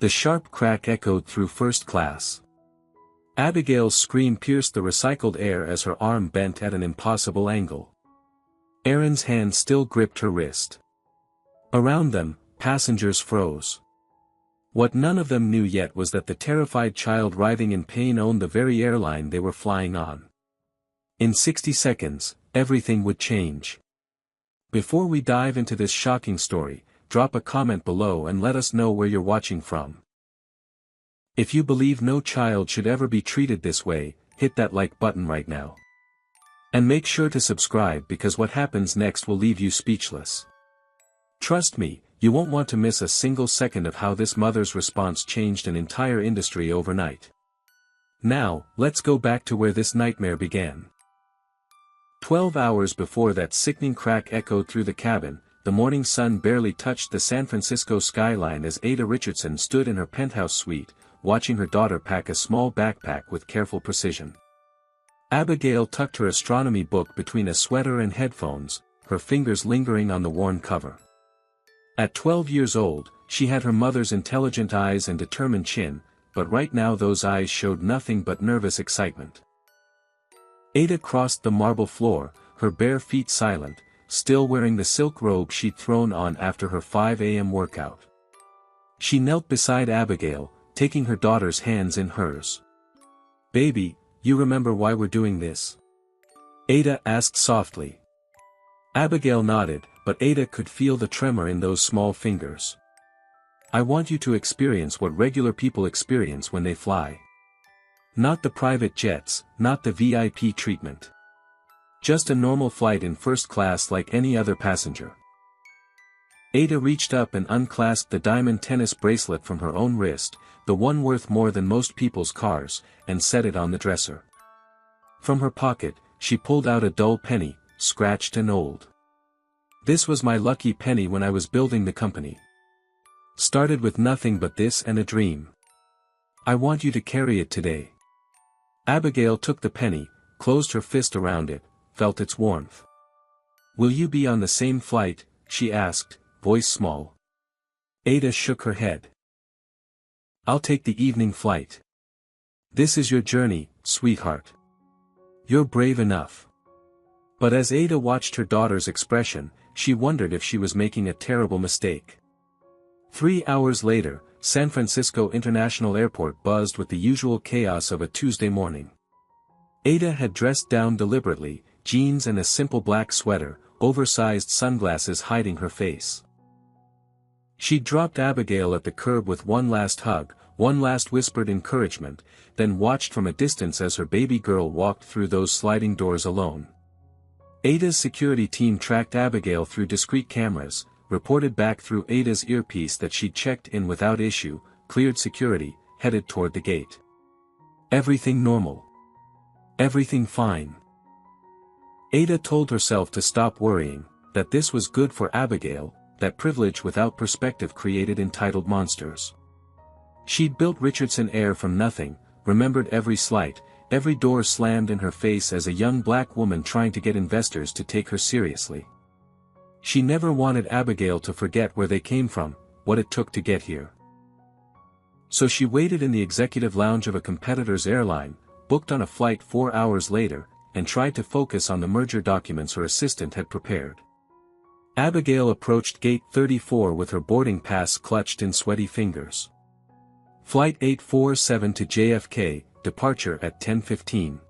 The sharp crack echoed through first class. Abigail's scream pierced the recycled air as her arm bent at an impossible angle. Aaron's hand still gripped her wrist. Around them, passengers froze. What none of them knew yet was that the terrified child writhing in pain owned the very airline they were flying on. In 60 seconds, everything would change. Before we dive into this shocking story, drop a comment below and let us know where you're watching from. If you believe no child should ever be treated this way, hit that like button right now. And make sure to subscribe because what happens next will leave you speechless. Trust me, you won't want to miss a single second of how this mother's response changed an entire industry overnight. Now, let's go back to where this nightmare began. 12 hours before that sickening crack echoed through the cabin, the morning sun barely touched the San Francisco skyline as Ada Richardson stood in her penthouse suite, watching her daughter pack a small backpack with careful precision. Abigail tucked her astronomy book between a sweater and headphones, her fingers lingering on the worn cover. At 12 years old, she had her mother's intelligent eyes and determined chin, but right now those eyes showed nothing but nervous excitement. Ada crossed the marble floor, her bare feet silent, still wearing the silk robe she'd thrown on after her 5 a.m. workout. She knelt beside Abigail, taking her daughter's hands in hers. "Baby, you remember why we're doing this?" Ada asked softly. Abigail nodded, but Ada could feel the tremor in those small fingers. "I want you to experience what regular people experience when they fly. Not the private jets, not the VIP treatment. Just a normal flight in first class like any other passenger." Ada reached up and unclasped the diamond tennis bracelet from her own wrist, the one worth more than most people's cars, and set it on the dresser. From her pocket, she pulled out a dull penny, scratched and old. "This was my lucky penny when I was building the company. Started with nothing but this and a dream. I want you to carry it today." Abigail took the penny, closed her fist around it, felt its warmth. "Will you be on the same flight?" she asked, voice small. Ada shook her head. "I'll take the evening flight. This is your journey, sweetheart. You're brave enough." But as Ada watched her daughter's expression, she wondered if she was making a terrible mistake. 3 hours later, San Francisco International Airport buzzed with the usual chaos of a Tuesday morning. Ada had dressed down deliberately, jeans and a simple black sweater, oversized sunglasses hiding her face. She dropped Abigail at the curb with one last hug, one last whispered encouragement, then watched from a distance as her baby girl walked through those sliding doors alone. Ada's security team tracked Abigail through discreet cameras, reported back through Ada's earpiece that she'd checked in without issue, cleared security, headed toward the gate. Everything normal. Everything fine. Ada told herself to stop worrying, that this was good for Abigail, that privilege without perspective created entitled monsters. She'd built Richardson Air from nothing, remembered every slight, every door slammed in her face as a young black woman trying to get investors to take her seriously. She never wanted Abigail to forget where they came from, what it took to get here. So she waited in the executive lounge of a competitor's airline, booked on a flight 4 hours later, and tried to focus on the merger documents her assistant had prepared. Abigail approached gate 34 with her boarding pass clutched in sweaty fingers. Flight 847 to JFK, departure at 10:15.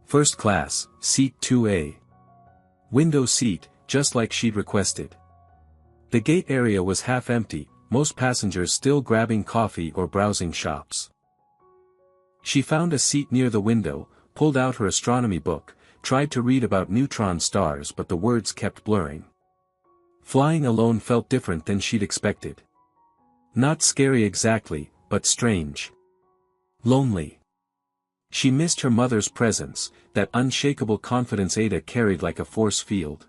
First class, seat 2A. Window seat, just like she'd requested. The gate area was half empty, most passengers still grabbing coffee or browsing shops. She found a seat near the window, pulled out her astronomy book, tried to read about neutron stars but the words kept blurring. Flying alone felt different than she'd expected. Not scary exactly, but strange. Lonely. She missed her mother's presence, that unshakable confidence Ada carried like a force field.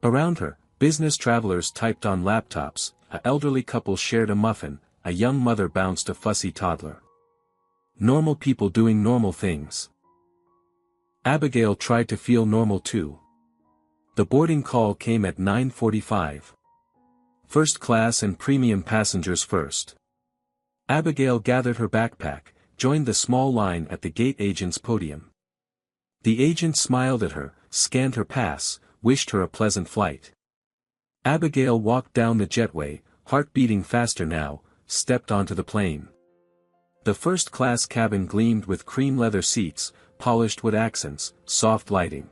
Around her, business travelers typed on laptops, an elderly couple shared a muffin, a young mother bounced a fussy toddler. Normal people doing normal things. Abigail tried to feel normal too. The boarding call came at 9:45. First class and premium passengers first. Abigail gathered her backpack, joined the small line at the gate agent's podium. The agent smiled at her, scanned her pass, wished her a pleasant flight. Abigail walked down the jetway, heart beating faster now, stepped onto the plane. The first-class cabin gleamed with cream leather seats, polished wood accents, soft lighting.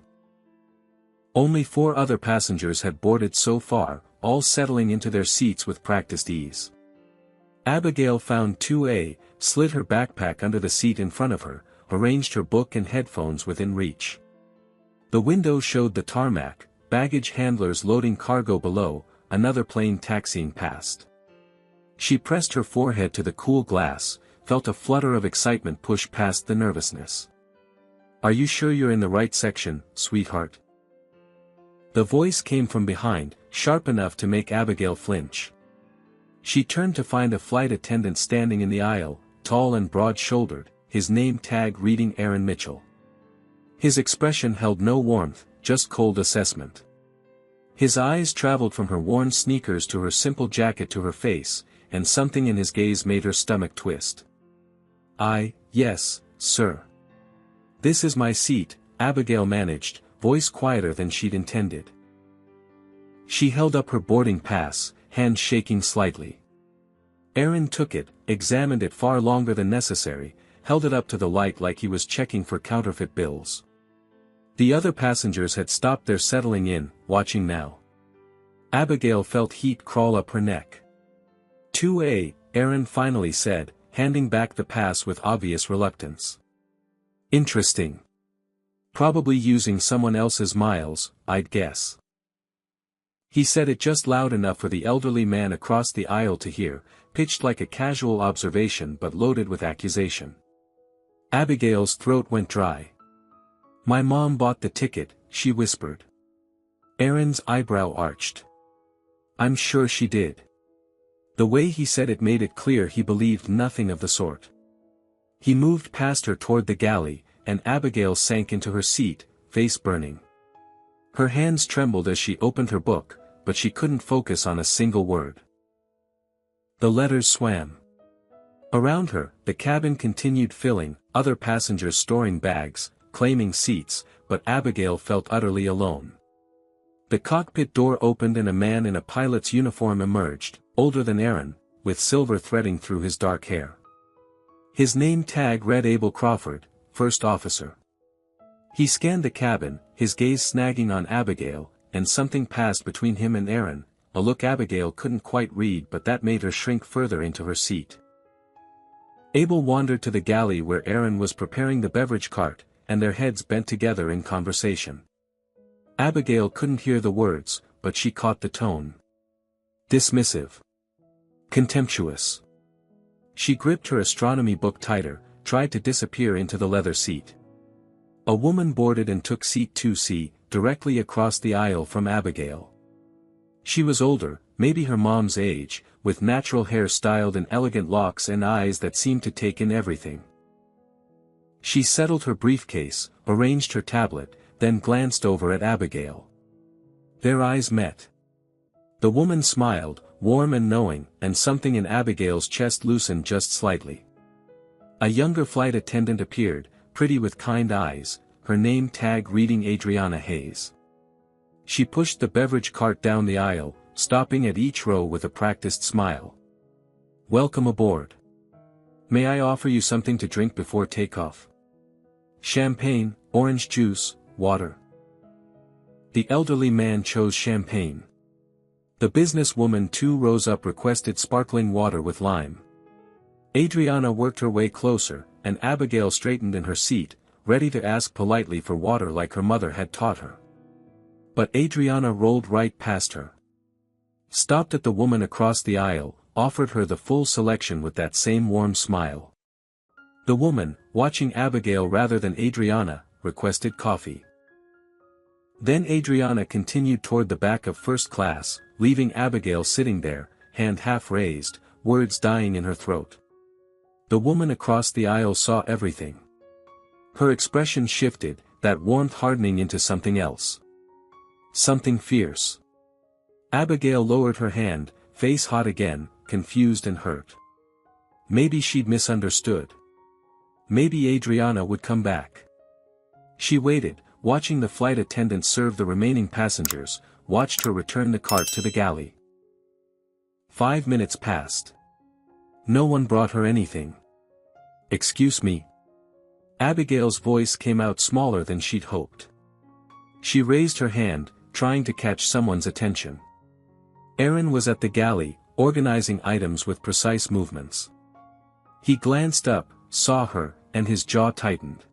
Only 4 other passengers had boarded so far, all settling into their seats with practiced ease. Abigail found 2A, slid her backpack under the seat in front of her, arranged her book and headphones within reach. The window showed the tarmac, baggage handlers loading cargo below, another plane taxiing past. She pressed her forehead to the cool glass, felt a flutter of excitement push past the nervousness. "Are you sure you're in the right section, sweetheart?" The voice came from behind, sharp enough to make Abigail flinch. She turned to find a flight attendant standing in the aisle, tall and broad-shouldered, his name tag reading Aaron Mitchell. His expression held no warmth, just cold assessment. His eyes traveled from her worn sneakers to her simple jacket to her face, and something in his gaze made her stomach twist. Yes, sir. This is my seat," Abigail managed, voice quieter than she'd intended. She held up her boarding pass, hand shaking slightly. Aaron took it, examined it far longer than necessary, held it up to the light like he was checking for counterfeit bills. The other passengers had stopped their settling in, watching now. Abigail felt heat crawl up her neck. 2A, Aaron finally said, handing back the pass with obvious reluctance. "Interesting. Probably using someone else's miles, I'd guess." He said it just loud enough for the elderly man across the aisle to hear, pitched like a casual observation but loaded with accusation. Abigail's throat went dry. "My mom bought the ticket," she whispered. Aaron's eyebrow arched. "I'm sure she did." The way he said it made it clear he believed nothing of the sort. He moved past her toward the galley, and Abigail sank into her seat, face burning. Her hands trembled as she opened her book, but she couldn't focus on a single word. The letters swam. Around her, the cabin continued filling, other passengers storing bags, claiming seats, but Abigail felt utterly alone. The cockpit door opened and a man in a pilot's uniform emerged, older than Aaron, with silver threading through his dark hair. His name tag read Abel Crawford, First Officer. He scanned the cabin, his gaze snagging on Abigail, and something passed between him and Aaron, a look Abigail couldn't quite read but that made her shrink further into her seat. Abel wandered to the galley where Aaron was preparing the beverage cart, and their heads bent together in conversation. Abigail couldn't hear the words, but she caught the tone. Dismissive. Contemptuous. She gripped her astronomy book tighter, tried to disappear into the leather seat. A woman boarded and took seat 2C, directly across the aisle from Abigail. She was older, maybe her mom's age, with natural hair styled in elegant locks and eyes that seemed to take in everything. She settled her briefcase, arranged her tablet, then glanced over at Abigail. Their eyes met. The woman smiled, warm and knowing, and something in Abigail's chest loosened just slightly. A younger flight attendant appeared, pretty with kind eyes, her name tag reading Adriana Hayes. She pushed the beverage cart down the aisle, stopping at each row with a practiced smile. "Welcome aboard. May I offer you something to drink before takeoff? Champagne, orange juice, water." The elderly man chose champagne. The businesswoman 2 rows up requested sparkling water with lime. Adriana worked her way closer, and Abigail straightened in her seat, ready to ask politely for water like her mother had taught her. But Adriana rolled right past her. Stopped at the woman across the aisle, offered her the full selection with that same warm smile. The woman, watching Abigail rather than Adriana, requested coffee. Then Adriana continued toward the back of first class, leaving Abigail sitting there, hand half raised, words dying in her throat. The woman across the aisle saw everything. Her expression shifted, that warmth hardening into something else. Something fierce. Abigail lowered her hand, face hot again, confused and hurt. Maybe she'd misunderstood. Maybe Adriana would come back. She waited, watching the flight attendant serve the remaining passengers, watched her return the cart to the galley. 5 minutes passed. No one brought her anything. "Excuse me." Abigail's voice came out smaller than she'd hoped. She raised her hand, trying to catch someone's attention. Aaron was at the galley, organizing items with precise movements. He glanced up, saw her, and his jaw tightened.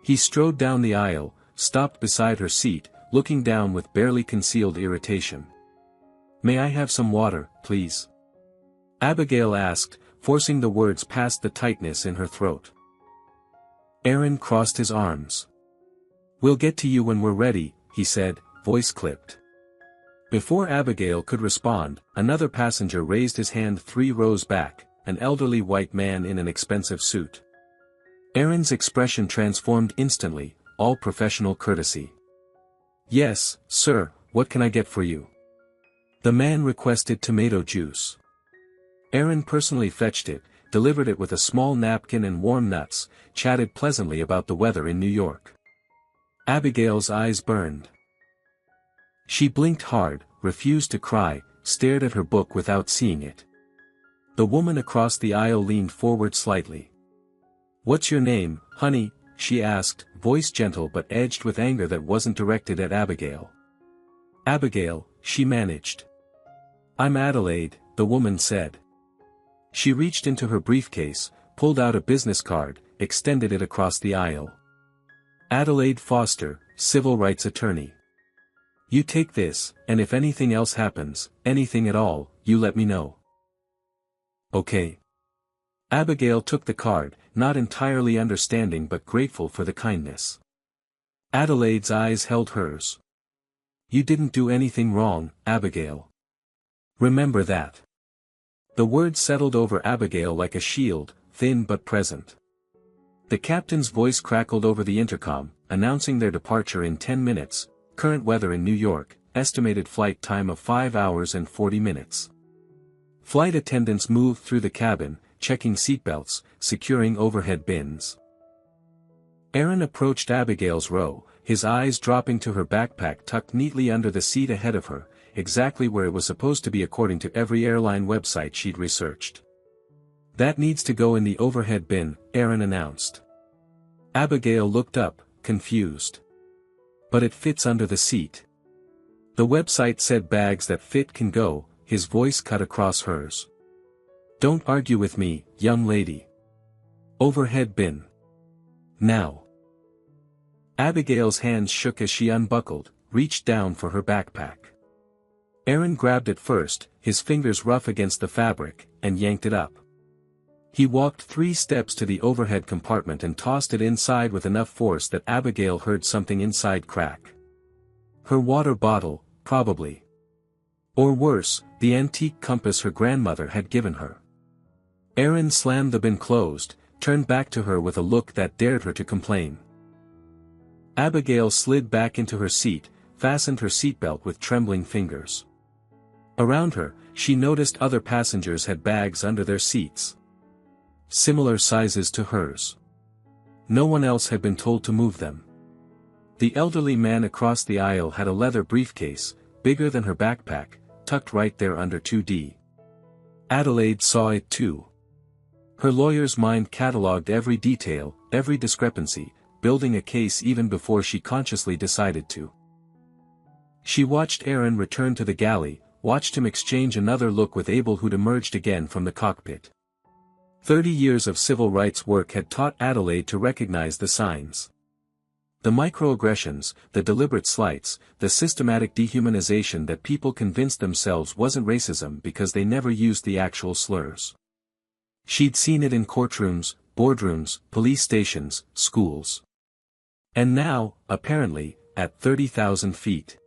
He strode down the aisle, stopped beside her seat, looking down with barely concealed irritation. "May I have some water, please?" Abigail asked, forcing the words past the tightness in her throat. Aaron crossed his arms. "We'll get to you when we're ready," he said, voice clipped. Before Abigail could respond, another passenger raised his hand 3 rows back, an elderly white man in an expensive suit. Aaron's expression transformed instantly, all professional courtesy. "Yes, sir, what can I get for you?" The man requested tomato juice. Aaron personally fetched it, delivered it with a small napkin and warm nuts, chatted pleasantly about the weather in New York. Abigail's eyes burned. She blinked hard, refused to cry, stared at her book without seeing it. The woman across the aisle leaned forward slightly. "What's your name, honey?" she asked, voice gentle but edged with anger that wasn't directed at Abigail. "Abigail," she managed. "I'm Adelaide," the woman said. She reached into her briefcase, pulled out a business card, extended it across the aisle. "Adelaide Foster, civil rights attorney. You take this, and if anything else happens, anything at all, you let me know." "Okay." Abigail took the card, not entirely understanding but grateful for the kindness. Adelaide's eyes held hers. "You didn't do anything wrong, Abigail. Remember that." The words settled over Abigail like a shield, thin but present. The captain's voice crackled over the intercom, announcing their departure in 10 minutes, current weather in New York, estimated flight time of 5 hours and 40 minutes. Flight attendants moved through the cabin, checking seatbelts, securing overhead bins. Aaron approached Abigail's row, his eyes dropping to her backpack tucked neatly under the seat ahead of her, exactly where it was supposed to be according to every airline website she'd researched. "That needs to go in the overhead bin," Aaron announced. Abigail looked up, confused. "But it fits under the seat." "The website said bags that fit can go," his voice cut across hers. "Don't argue with me, young lady. Overhead bin. Now." Abigail's hands shook as she unbuckled, reached down for her backpack. Aaron grabbed it first, his fingers rough against the fabric, and yanked it up. He walked 3 steps to the overhead compartment and tossed it inside with enough force that Abigail heard something inside crack. Her water bottle, probably. Or worse, the antique compass her grandmother had given her. Aaron slammed the bin closed, turned back to her with a look that dared her to complain. Abigail slid back into her seat, fastened her seatbelt with trembling fingers. Around her, she noticed other passengers had bags under their seats. Similar sizes to hers. No one else had been told to move them. The elderly man across the aisle had a leather briefcase, bigger than her backpack, tucked right there under 2D. Adelaide saw it too. Her lawyer's mind catalogued every detail, every discrepancy, building a case even before she consciously decided to. She watched Aaron return to the galley, watched him exchange another look with Abel who'd emerged again from the cockpit. 30 years of civil rights work had taught Adelaide to recognize the signs. The microaggressions, the deliberate slights, the systematic dehumanization that people convinced themselves wasn't racism because they never used the actual slurs. She'd seen it in courtrooms, boardrooms, police stations, schools. And now, apparently, at 30,000 feet.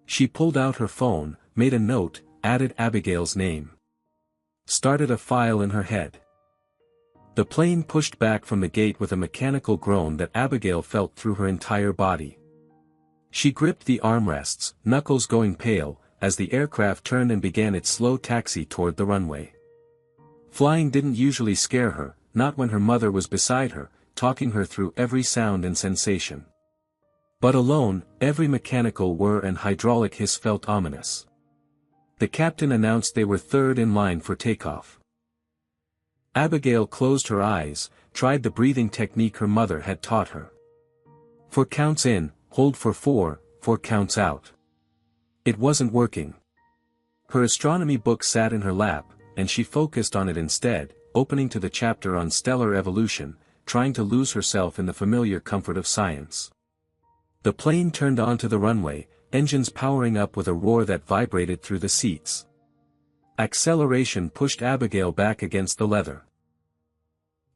She pulled out her phone, made a note, added Abigail's name. Started a file in her head. The plane pushed back from the gate with a mechanical groan that Abigail felt through her entire body. She gripped the armrests, knuckles going pale, as the aircraft turned and began its slow taxi toward the runway. Flying didn't usually scare her, not when her mother was beside her, talking her through every sound and sensation. But alone, every mechanical whir and hydraulic hiss felt ominous. The captain announced they were third in line for takeoff. Abigail closed her eyes, tried the breathing technique her mother had taught her. 4 counts in, hold for 4, 4 counts out. It wasn't working. Her astronomy book sat in her lap, and she focused on it instead, opening to the chapter on stellar evolution, trying to lose herself in the familiar comfort of science. The plane turned onto the runway, engines powering up with a roar that vibrated through the seats. Acceleration pushed Abigail back against the leather.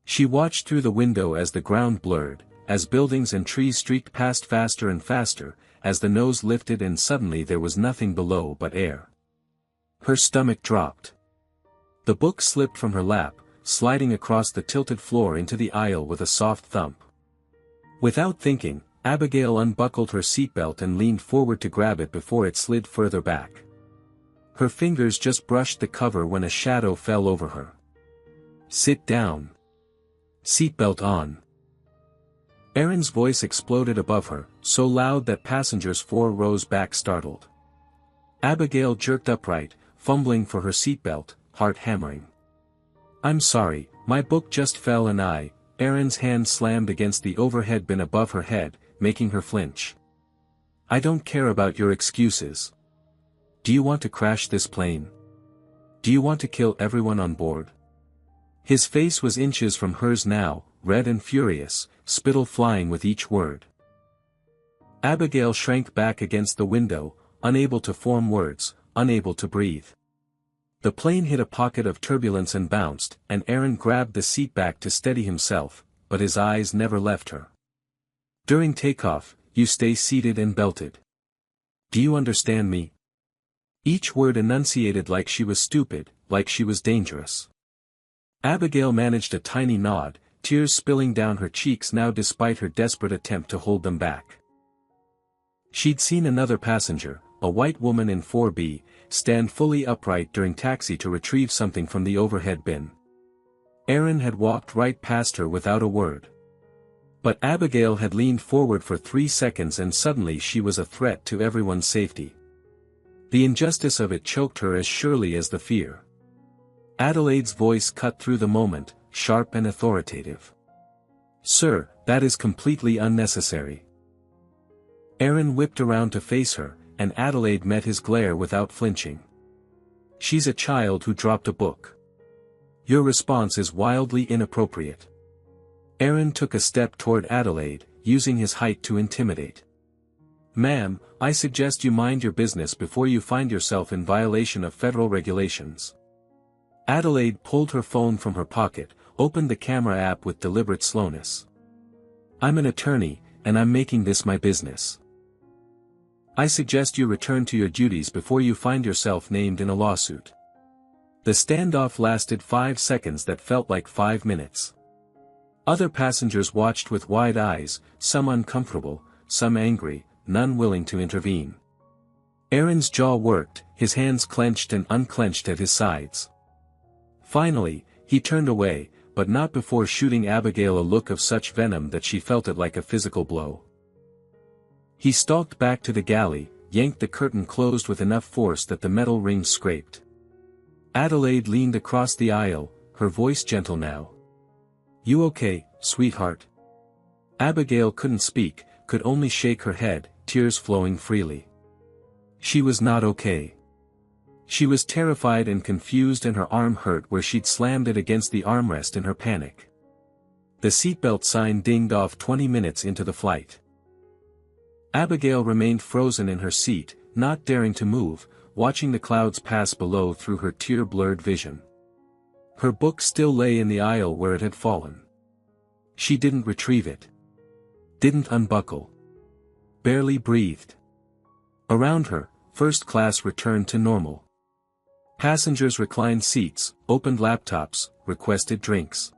She watched through the window as the ground blurred, as buildings and trees streaked past faster and faster, as the nose lifted and suddenly there was nothing below but air. Her stomach dropped. The book slipped from her lap, sliding across the tilted floor into the aisle with a soft thump. Without thinking, Abigail unbuckled her seatbelt and leaned forward to grab it before it slid further back. Her fingers just brushed the cover when a shadow fell over her. "Sit down. Seatbelt on." Aaron's voice exploded above her, so loud that passengers 4 rows back startled. Abigail jerked upright, fumbling for her seatbelt, heart hammering. "I'm sorry, my book just fell and Aaron's hand slammed against the overhead bin above her head, making her flinch. "I don't care about your excuses. Do you want to crash this plane? Do you want to kill everyone on board?" His face was inches from hers now, red and furious, spittle flying with each word. Abigail shrank back against the window, unable to form words, unable to breathe. The plane hit a pocket of turbulence and bounced, and Aaron grabbed the seat back to steady himself, but his eyes never left her. "During takeoff, you stay seated and belted. Do you understand me?" Each word enunciated like she was stupid, like she was dangerous. Abigail managed a tiny nod, tears spilling down her cheeks now despite her desperate attempt to hold them back. She'd seen another passenger, a white woman in 4B, stand fully upright during taxi to retrieve something from the overhead bin. Aaron had walked right past her without a word. But Abigail had leaned forward for 3 seconds and suddenly she was a threat to everyone's safety. The injustice of it choked her as surely as the fear. Adelaide's voice cut through the moment, sharp and authoritative. "Sir, that is completely unnecessary." Aaron whipped around to face her, and Adelaide met his glare without flinching. "She's a child who dropped a book. Your response is wildly inappropriate." Aaron took a step toward Adelaide, using his height to intimidate. "Ma'am, I suggest you mind your business before you find yourself in violation of federal regulations." Adelaide pulled her phone from her pocket, opened the camera app with deliberate slowness. "I'm an attorney, and I'm making this my business. I suggest you return to your duties before you find yourself named in a lawsuit." The standoff lasted 5 seconds that felt like 5 minutes. Other passengers watched with wide eyes, some uncomfortable, some angry, none willing to intervene. Aaron's jaw worked, his hands clenched and unclenched at his sides. Finally, he turned away, but not before shooting Abigail a look of such venom that she felt it like a physical blow. He stalked back to the galley, yanked the curtain closed with enough force that the metal rings scraped. Adelaide leaned across the aisle, her voice gentle now. "You okay, sweetheart?" Abigail couldn't speak, could only shake her head, tears flowing freely. She was not okay. She was terrified and confused and her arm hurt where she'd slammed it against the armrest in her panic. The seatbelt sign dinged off 20 minutes into the flight. Abigail remained frozen in her seat, not daring to move, watching the clouds pass below through her tear-blurred vision. Her book still lay in the aisle where it had fallen. She didn't retrieve it. Didn't unbuckle. Barely breathed. Around her, first class returned to normal. Passengers reclined seats, opened laptops, requested drinks.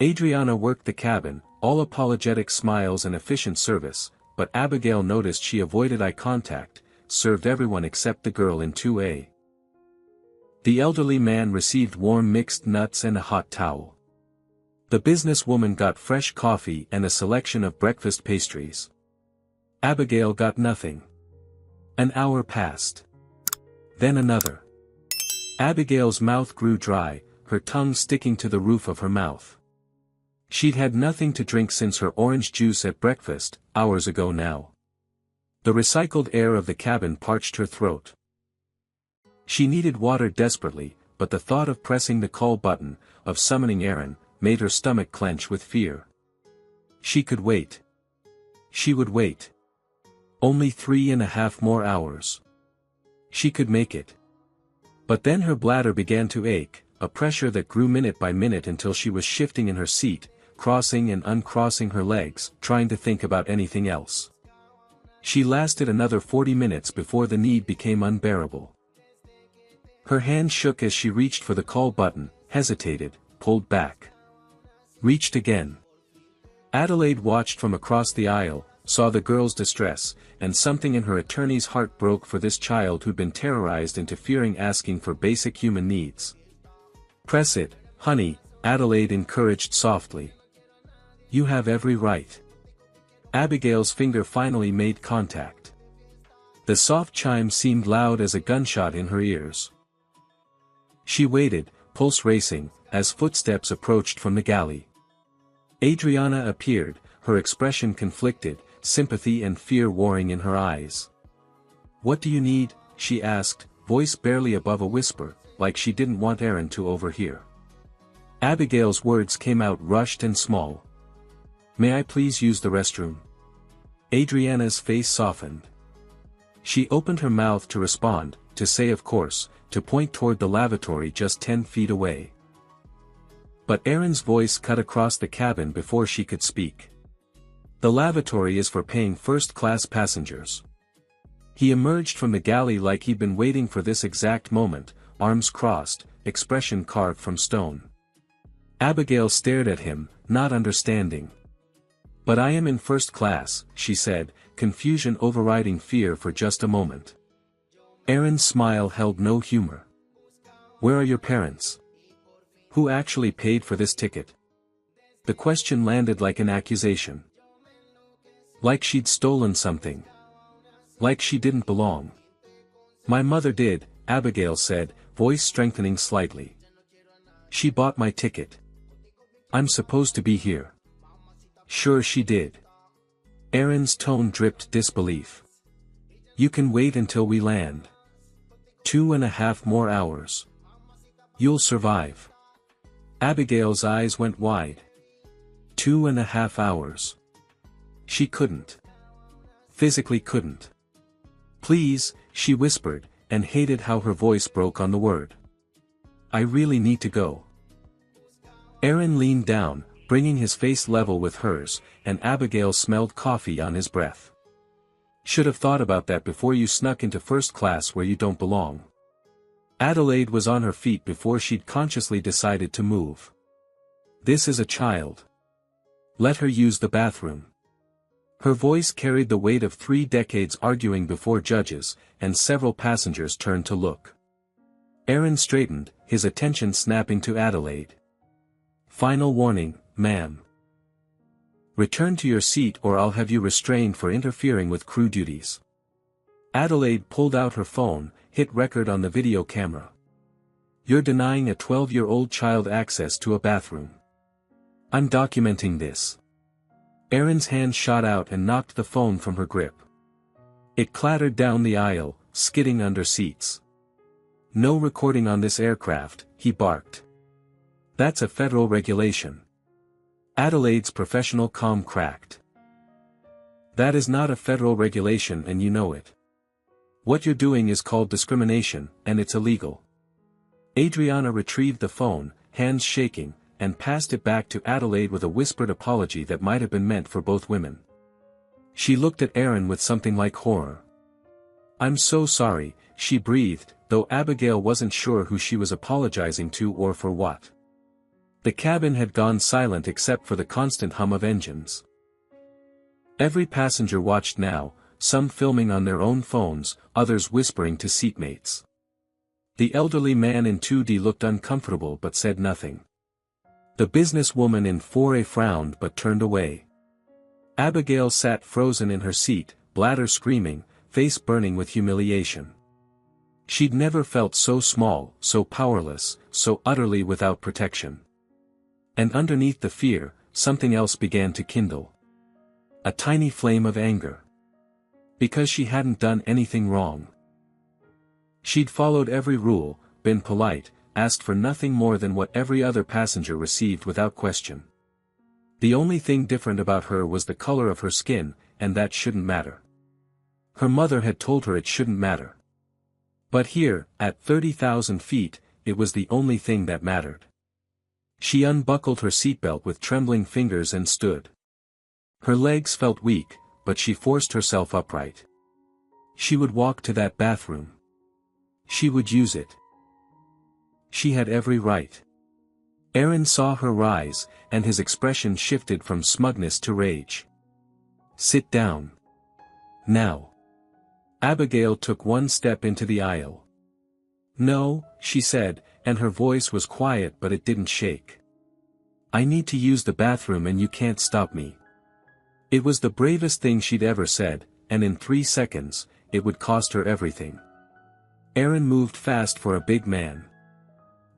Adriana worked the cabin, all apologetic smiles and efficient service, but Abigail noticed she avoided eye contact, served everyone except the girl in 2A. The elderly man received warm mixed nuts and a hot towel. The businesswoman got fresh coffee and a selection of breakfast pastries. Abigail got nothing. An hour passed. Then another. Abigail's mouth grew dry, her tongue sticking to the roof of her mouth. She'd had nothing to drink since her orange juice at breakfast, hours ago now. The recycled air of the cabin parched her throat. She needed water desperately, but the thought of pressing the call button, of summoning Aaron, made her stomach clench with fear. She could wait. She would wait. Only 3.5 more hours. She could make it. But then her bladder began to ache, a pressure that grew minute by minute until she was shifting in her seat, crossing and uncrossing her legs, trying to think about anything else. She lasted another 40 minutes before the need became unbearable. Her hand shook as she reached for the call button, hesitated, pulled back. Reached again. Adelaide watched from across the aisle, saw the girl's distress, and something in her attorney's heart broke for this child who'd been terrorized into fearing asking for basic human needs. "Press it, honey," Adelaide encouraged softly. "You have every right." Abigail's finger finally made contact. The soft chime seemed loud as a gunshot in her ears. She waited, pulse racing, as footsteps approached from the galley. Adriana appeared, her expression conflicted, sympathy and fear warring in her eyes. "What do you need?" she asked, voice barely above a whisper, like she didn't want Aaron to overhear. Abigail's words came out rushed and small. "May I please use the restroom?" Adriana's face softened. She opened her mouth to respond, to say of course, to point toward the lavatory just 10 feet away. But Aaron's voice cut across the cabin before she could speak. "The lavatory is for paying first-class passengers." He emerged from the galley like he'd been waiting for this exact moment, arms crossed, expression carved from stone. Abigail stared at him, not understanding. "But I am in first class," she said, confusion overriding fear for just a moment. Aaron's smile held no humor. "Where are your parents? Who actually paid for this ticket?" The question landed like an accusation. Like she'd stolen something. Like she didn't belong. "My mother did," Abigail said, voice strengthening slightly. "She bought my ticket. I'm supposed to be here." "Sure she did." Aaron's tone dripped disbelief. "You can wait until we land. 2.5 more hours. You'll survive." Abigail's eyes went wide. 2.5 hours. She couldn't. Physically couldn't. "Please," she whispered, and hated how her voice broke on the word. "I really need to go." Aaron leaned down, bringing his face level with hers, and Abigail smelled coffee on his breath. "Should have thought about that before you snuck into first class where you don't belong." Adelaide was on her feet before she'd consciously decided to move. "This is a child. Let her use the bathroom." Her voice carried the weight of 3 decades arguing before judges, and several passengers turned to look. Aaron straightened, his attention snapping to Adelaide. "Final warning, ma'am. Return to your seat or I'll have you restrained for interfering with crew duties." Adelaide pulled out her phone, hit record on the video camera. "You're denying a 12-year-old child access to a bathroom. I'm documenting this." Aaron's hand shot out and knocked the phone from her grip. It clattered down the aisle, skidding under seats. "No recording on this aircraft," he barked. "That's a federal regulation." Adelaide's professional calm cracked. "That is not a federal regulation and you know it. What you're doing is called discrimination, and it's illegal." Adriana retrieved the phone, hands shaking, and passed it back to Adelaide with a whispered apology that might have been meant for both women. She looked at Aaron with something like horror. "I'm so sorry," she breathed, though Abigail wasn't sure who she was apologizing to or for what. The cabin had gone silent except for the constant hum of engines. Every passenger watched now, some filming on their own phones, others whispering to seatmates. The elderly man in 2D looked uncomfortable but said nothing. The businesswoman in 4A frowned but turned away. Abigail sat frozen in her seat, bladder screaming, face burning with humiliation. She'd never felt so small, so powerless, so utterly without protection. And underneath the fear, something else began to kindle. A tiny flame of anger. Because she hadn't done anything wrong. She'd followed every rule, been polite, asked for nothing more than what every other passenger received without question. The only thing different about her was the color of her skin, and that shouldn't matter. Her mother had told her it shouldn't matter. But here, at 30,000 feet, it was the only thing that mattered. She unbuckled her seatbelt with trembling fingers and stood. Her legs felt weak, but she forced herself upright. She would walk to that bathroom. She would use it. She had every right. Aaron saw her rise, and his expression shifted from smugness to rage. Sit down. Now. Abigail took one step into the aisle. No, she said, and her voice was quiet but it didn't shake. I need to use the bathroom and you can't stop me. It was the bravest thing she'd ever said, and in 3 seconds, it would cost her everything. Aaron moved fast for a big man.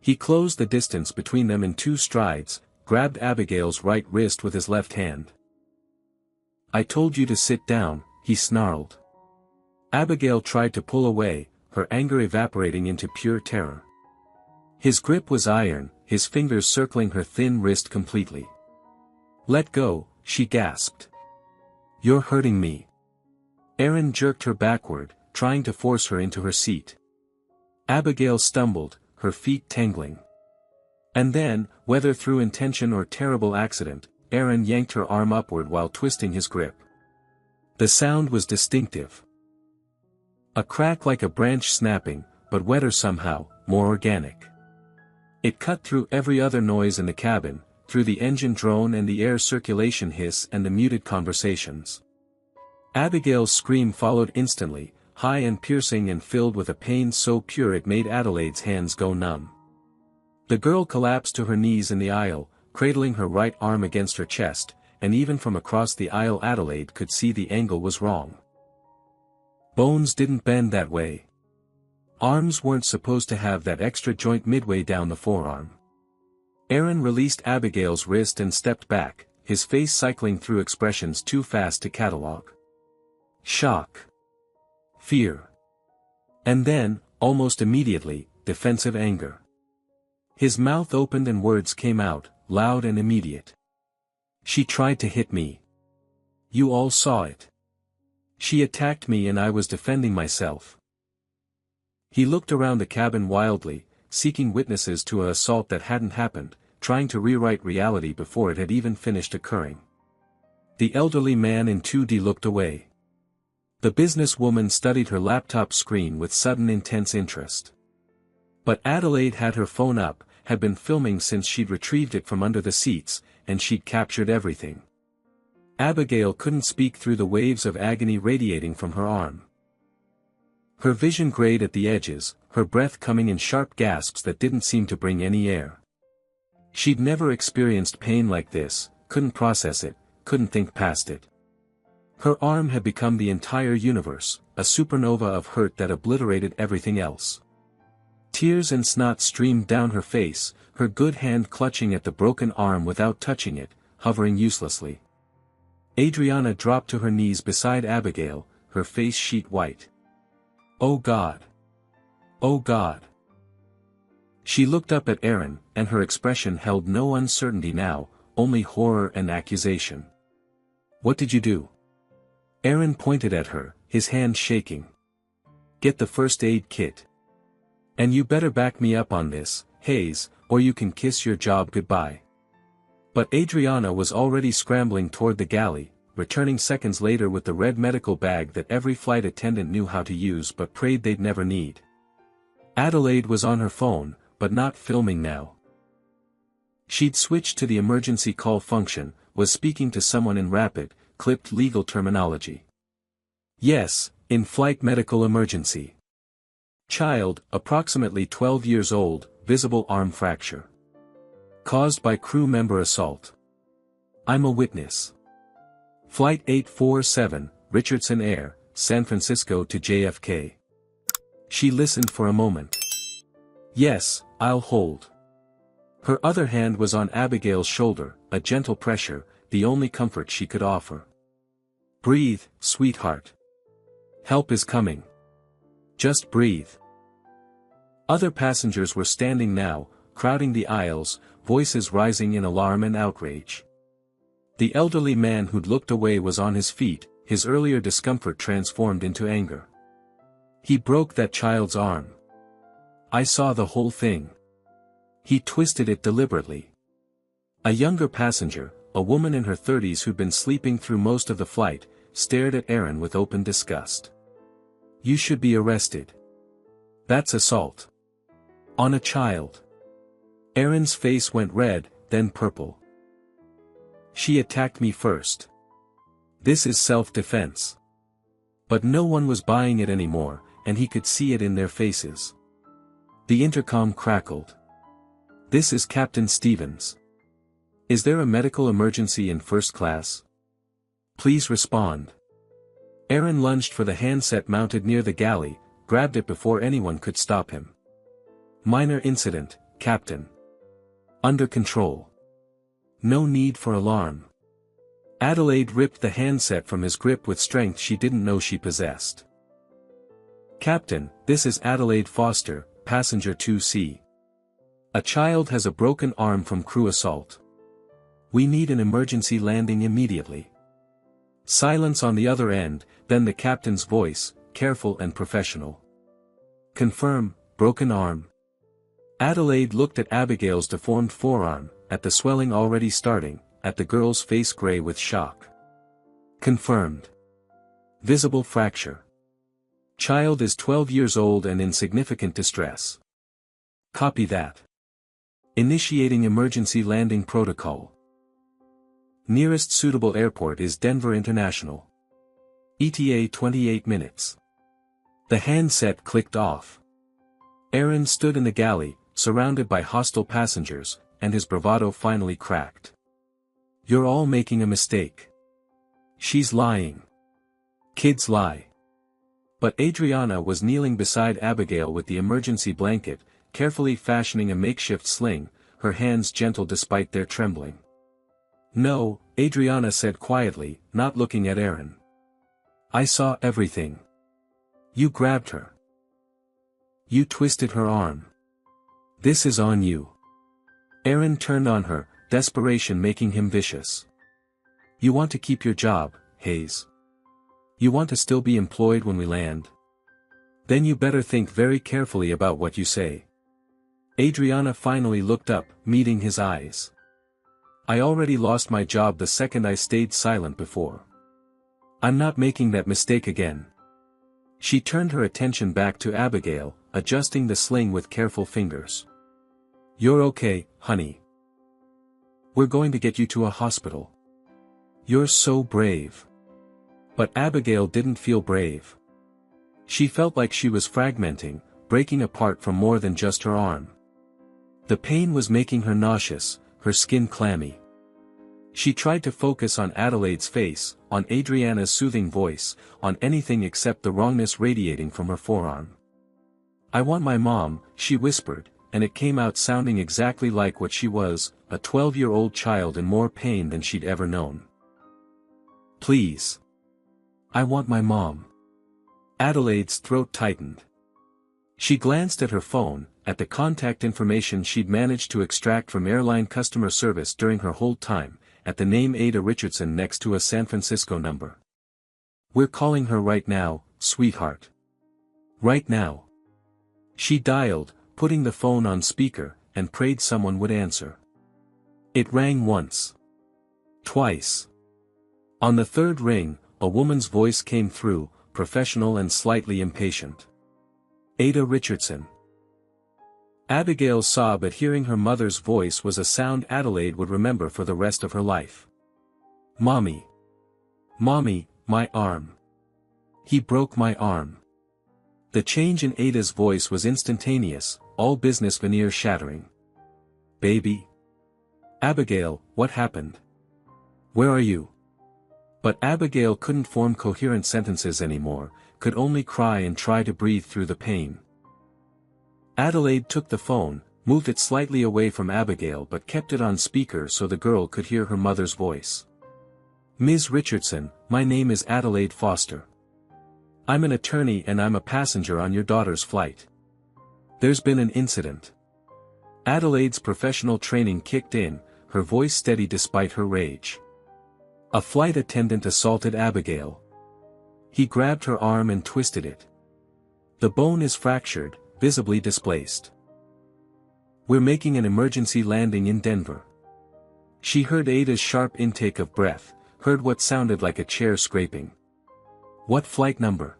He closed the distance between them in 2 strides, grabbed Abigail's right wrist with his left hand. I told you to sit down, he snarled. Abigail tried to pull away, her anger evaporating into pure terror. His grip was iron, his fingers circling her thin wrist completely. Let go, she gasped. You're hurting me. Aaron jerked her backward, trying to force her into her seat. Abigail stumbled, her feet tangling. And then, whether through intention or terrible accident, Aaron yanked her arm upward while twisting his grip. The sound was distinctive. A crack like a branch snapping, but wetter somehow, more organic. It cut through every other noise in the cabin, through the engine drone and the air circulation hiss and the muted conversations. Abigail's scream followed instantly, high and piercing and filled with a pain so pure it made Adelaide's hands go numb. The girl collapsed to her knees in the aisle, cradling her right arm against her chest, and even from across the aisle Adelaide could see the angle was wrong. Bones didn't bend that way. Arms weren't supposed to have that extra joint midway down the forearm. Aaron released Abigail's wrist and stepped back, his face cycling through expressions too fast to catalog. Shock. Fear. And then, almost immediately, defensive anger. His mouth opened and words came out, loud and immediate. She tried to hit me. You all saw it. She attacked me and I was defending myself. He looked around the cabin wildly, seeking witnesses to an assault that hadn't happened, trying to rewrite reality before it had even finished occurring. The elderly man in 2D looked away. The businesswoman studied her laptop screen with sudden intense interest. But Adelaide had her phone up, had been filming since she'd retrieved it from under the seats, and she'd captured everything. Abigail couldn't speak through the waves of agony radiating from her arm. Her vision grayed at the edges, her breath coming in sharp gasps that didn't seem to bring any air. She'd never experienced pain like this, couldn't process it, couldn't think past it. Her arm had become the entire universe, a supernova of hurt that obliterated everything else. Tears and snot streamed down her face, her good hand clutching at the broken arm without touching it, hovering uselessly. Adriana dropped to her knees beside Abigail, her face sheet white. Oh God! Oh God! She looked up at Aaron, and her expression held no uncertainty now, only horror and accusation. What did you do? Aaron pointed at her, his hand shaking. Get the first aid kit. And you better back me up on this, Hayes, or you can kiss your job goodbye. But Adriana was already scrambling toward the galley, returning seconds later with the red medical bag that every flight attendant knew how to use but prayed they'd never need. Adelaide was on her phone, but not filming now. She'd switched to the emergency call function, was speaking to someone in rapid, clipped legal terminology. Yes, in-flight medical emergency. Child, approximately 12 years old, visible arm fracture. Caused by crew member assault. I'm a witness. Flight 847, Richardson Air, San Francisco to JFK. She listened for a moment. Yes, I'll hold. Her other hand was on Abigail's shoulder, a gentle pressure, the only comfort she could offer. Breathe, sweetheart. Help is coming. Just breathe. Other passengers were standing now, crowding the aisles, voices rising in alarm and outrage. The elderly man who'd looked away was on his feet, his earlier discomfort transformed into anger. He broke that child's arm. I saw the whole thing. He twisted it deliberately. A younger passenger, a woman in her 30s who'd been sleeping through most of the flight, stared at Aaron with open disgust. You should be arrested. That's assault. On a child. Aaron's face went red, then purple. She attacked me first. This is self-defense. But no one was buying it anymore, and he could see it in their faces. The intercom crackled. This is Captain Stevens. Is there a medical emergency in first class? Please respond. Aaron lunged for the handset mounted near the galley, grabbed it before anyone could stop him. Minor incident, Captain. Under control. No need for alarm. Adelaide ripped the handset from his grip with strength she didn't know she possessed. Captain, this is Adelaide Foster, passenger 2C. A child has a broken arm from crew assault. We need an emergency landing immediately. Silence on the other end, then the captain's voice, careful and professional. Confirm, broken arm. Adelaide looked at Abigail's deformed forearm, at the swelling already starting, at the girl's face gray with shock. Confirmed. Visible fracture. Child is 12 years old and in significant distress. Copy that. Initiating emergency landing protocol. Nearest suitable airport is Denver International. ETA 28 minutes. The handset clicked off. Aaron stood in the galley, surrounded by hostile passengers, and his bravado finally cracked. You're all making a mistake. She's lying. Kids lie. But Adriana was kneeling beside Abigail with the emergency blanket, carefully fashioning a makeshift sling, her hands gentle despite their trembling. No, Adriana said quietly, not looking at Aaron. I saw everything. You grabbed her. You twisted her arm. This is on you. Aaron turned on her, desperation making him vicious. You want to keep your job, Hayes. You want to still be employed when we land. Then you better think very carefully about what you say. Adriana finally looked up, meeting his eyes. I already lost my job the second I stayed silent before. I'm not making that mistake again. She turned her attention back to Abigail, adjusting the sling with careful fingers. You're okay, honey. We're going to get you to a hospital. You're so brave. But Abigail didn't feel brave. She felt like she was fragmenting, breaking apart from more than just her arm. The pain was making her nauseous, her skin clammy. She tried to focus on Adelaide's face, on Adriana's soothing voice, on anything except the wrongness radiating from her forearm. I want my mom, she whispered, and it came out sounding exactly like what she was, a 12-year-old child in more pain than she'd ever known. Please. I want my mom. Adelaide's throat tightened. She glanced at her phone, at the contact information she'd managed to extract from airline customer service during her hold time, at the name Ada Richardson next to a San Francisco number. We're calling her right now, sweetheart. Right now. She dialed, putting the phone on speaker, and prayed someone would answer. It rang once. Twice. On the third ring, a woman's voice came through, professional and slightly impatient. Ada Richardson. Abigail's sob at hearing her mother's voice was a sound Adelaide would remember for the rest of her life. Mommy. Mommy, my arm. He broke my arm. The change in Ada's voice was instantaneous, all business veneer shattering. "Baby? Abigail, what happened? Where are you?" But Abigail couldn't form coherent sentences anymore, could only cry and try to breathe through the pain. Adelaide took the phone, moved it slightly away from Abigail but kept it on speaker so the girl could hear her mother's voice. "Ms. Richardson, my name is Adelaide Foster. I'm an attorney and I'm a passenger on your daughter's flight. There's been an incident." Adelaide's professional training kicked in, her voice steady despite her rage. "A flight attendant assaulted Abigail. He grabbed her arm and twisted it. The bone is fractured, visibly displaced. We're making an emergency landing in Denver." She heard Ada's sharp intake of breath, heard what sounded like a chair scraping. "What flight number?"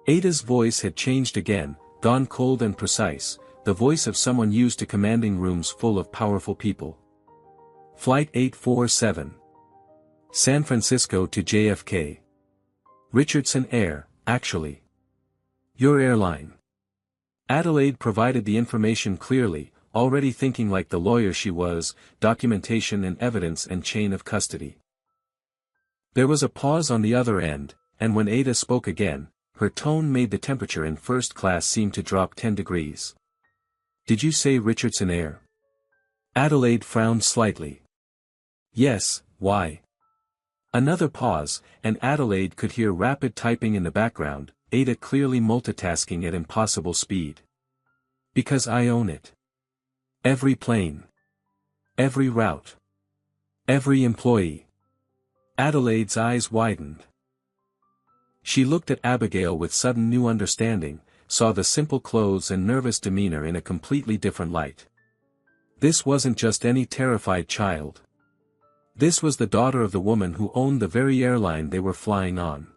Ada's voice had changed again, gone cold and precise, the voice of someone used to commanding rooms full of powerful people. "Flight 847. San Francisco to JFK. Richardson Air, actually. Your airline." Adelaide provided the information clearly, already thinking like the lawyer she was, documentation and evidence and chain of custody. There was a pause on the other end, and when Ada spoke again, her tone made the temperature in first class seem to drop 10 degrees. "Did you say Richardson Air?" Adelaide frowned slightly. "Yes, why?" Another pause, and Adelaide could hear rapid typing in the background, Ada clearly multitasking at impossible speed. "Because I own it. Every plane. Every route. Every employee." Adelaide's eyes widened. She looked at Abigail with sudden new understanding, saw the simple clothes and nervous demeanor in a completely different light. This wasn't just any terrified child. This was the daughter of the woman who owned the very airline they were flying on.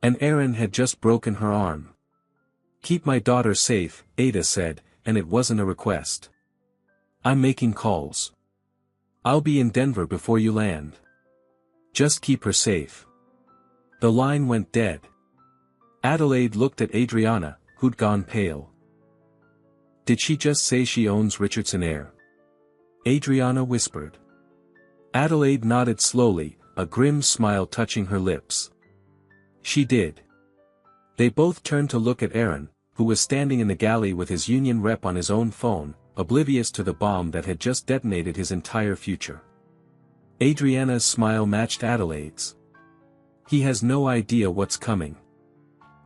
And Aaron had just broken her arm. "Keep my daughter safe," Ada said, and it wasn't a request. "I'm making calls. I'll be in Denver before you land. Just keep her safe." The line went dead. Adelaide looked at Adriana, who'd gone pale. "Did she just say she owns Richardson Air?" Adriana whispered. Adelaide nodded slowly, a grim smile touching her lips. "She did." They both turned to look at Aaron, who was standing in the galley with his union rep on his own phone, oblivious to the bomb that had just detonated his entire future. Adriana's smile matched Adelaide's. "He has no idea what's coming."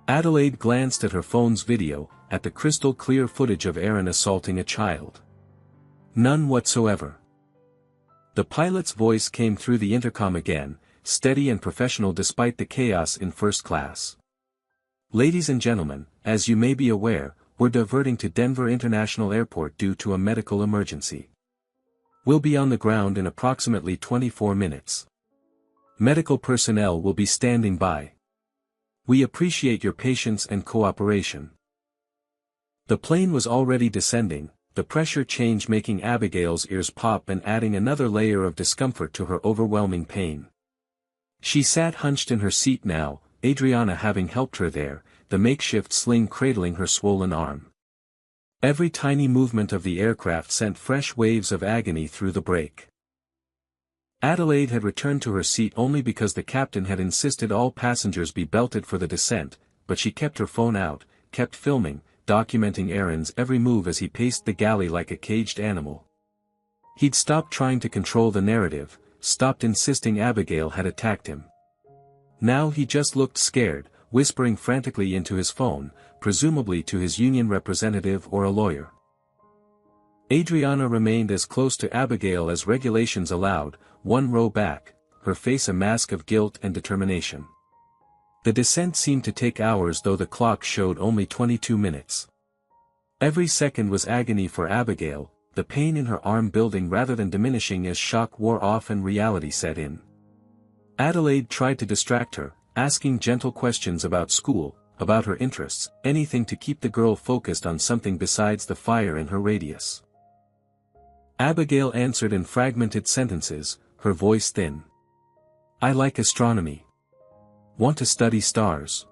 Adelaide glanced at her phone's video, at the crystal-clear footage of Aaron assaulting a child. "None whatsoever." The pilot's voice came through the intercom again, steady and professional despite the chaos in first class. "Ladies and gentlemen, as you may be aware, we're diverting to Denver International Airport due to a medical emergency. We'll be on the ground in approximately 24 minutes. Medical personnel will be standing by. We appreciate your patience and cooperation." The plane was already descending, the pressure change making Abigail's ears pop and adding another layer of discomfort to her overwhelming pain. She sat hunched in her seat now, Adriana having helped her there, the makeshift sling cradling her swollen arm. Every tiny movement of the aircraft sent fresh waves of agony through the brake. Adelaide had returned to her seat only because the captain had insisted all passengers be belted for the descent, but she kept her phone out, kept filming, documenting Aaron's every move as he paced the galley like a caged animal. He'd stopped trying to control the narrative, stopped insisting Abigail had attacked him. Now he just looked scared, whispering frantically into his phone, presumably to his union representative or a lawyer. Adriana remained as close to Abigail as regulations allowed, one row back, her face a mask of guilt and determination. The descent seemed to take hours though the clock showed only 22 minutes. Every second was agony for Abigail, the pain in her arm building rather than diminishing as shock wore off and reality set in. Adelaide tried to distract her, asking gentle questions about school, about her interests, anything to keep the girl focused on something besides the fire in her radius. Abigail answered in fragmented sentences, her voice thin. "I like astronomy. Want to study stars.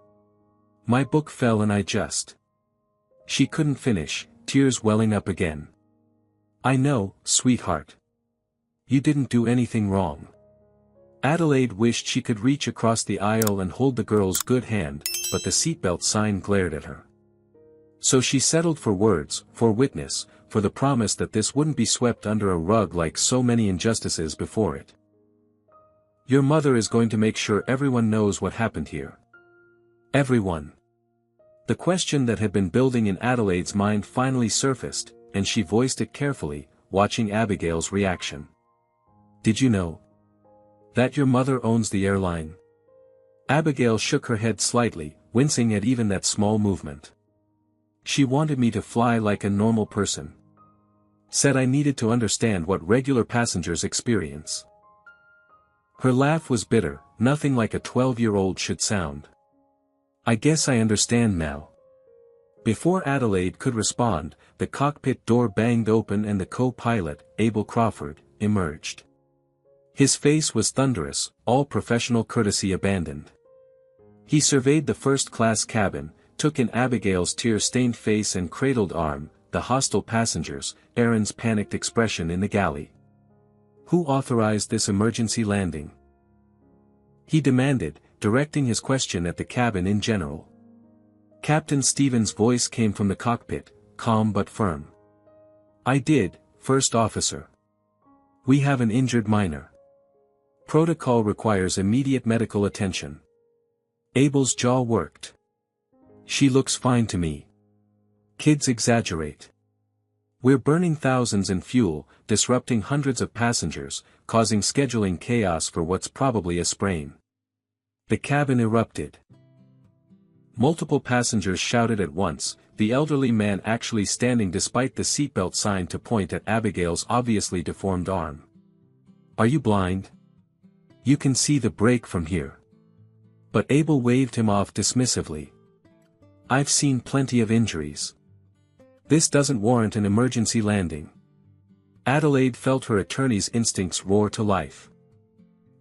My book fell and I just... She couldn't finish, tears welling up again. I know, sweetheart. You didn't do anything wrong. Adelaide wished she could reach across the aisle and hold the girl's good hand, but the seatbelt sign glared at her. So she settled for words, for witness, for the promise that this wouldn't be swept under a rug like so many injustices before it. Your mother is going to make sure everyone knows what happened here. Everyone. The question that had been building in Adelaide's mind finally surfaced, and she voiced it carefully, watching Abigail's reaction. Did you know that your mother owns the airline? Abigail shook her head slightly, wincing at even that small movement. She wanted me to fly like a normal person. Said I needed to understand what regular passengers experience. Her laugh was bitter, nothing like a 12-year-old should sound. I guess I understand now. Before Adelaide could respond, the cockpit door banged open and the co-pilot, Abel Crawford, emerged. His face was thunderous, all professional courtesy abandoned. He surveyed the first-class cabin, took in Abigail's tear-stained face and cradled arm, the hostile passengers, Aaron's panicked expression in the galley. Who authorized this emergency landing? He demanded, directing his question at the cabin in general. Captain Stevens' voice came from the cockpit, calm but firm. I did, First Officer. We have an injured minor. Protocol requires immediate medical attention. Abel's jaw worked. She looks fine to me. Kids exaggerate. We're burning thousands in fuel, disrupting hundreds of passengers, causing scheduling chaos for what's probably a sprain. The cabin erupted. Multiple passengers shouted at once, the elderly man actually standing despite the seatbelt sign to point at Abigail's obviously deformed arm. Are you blind? You can see the break from here. But Abel waved him off dismissively. I've seen plenty of injuries. This doesn't warrant an emergency landing. Adelaide felt her attorney's instincts roar to life.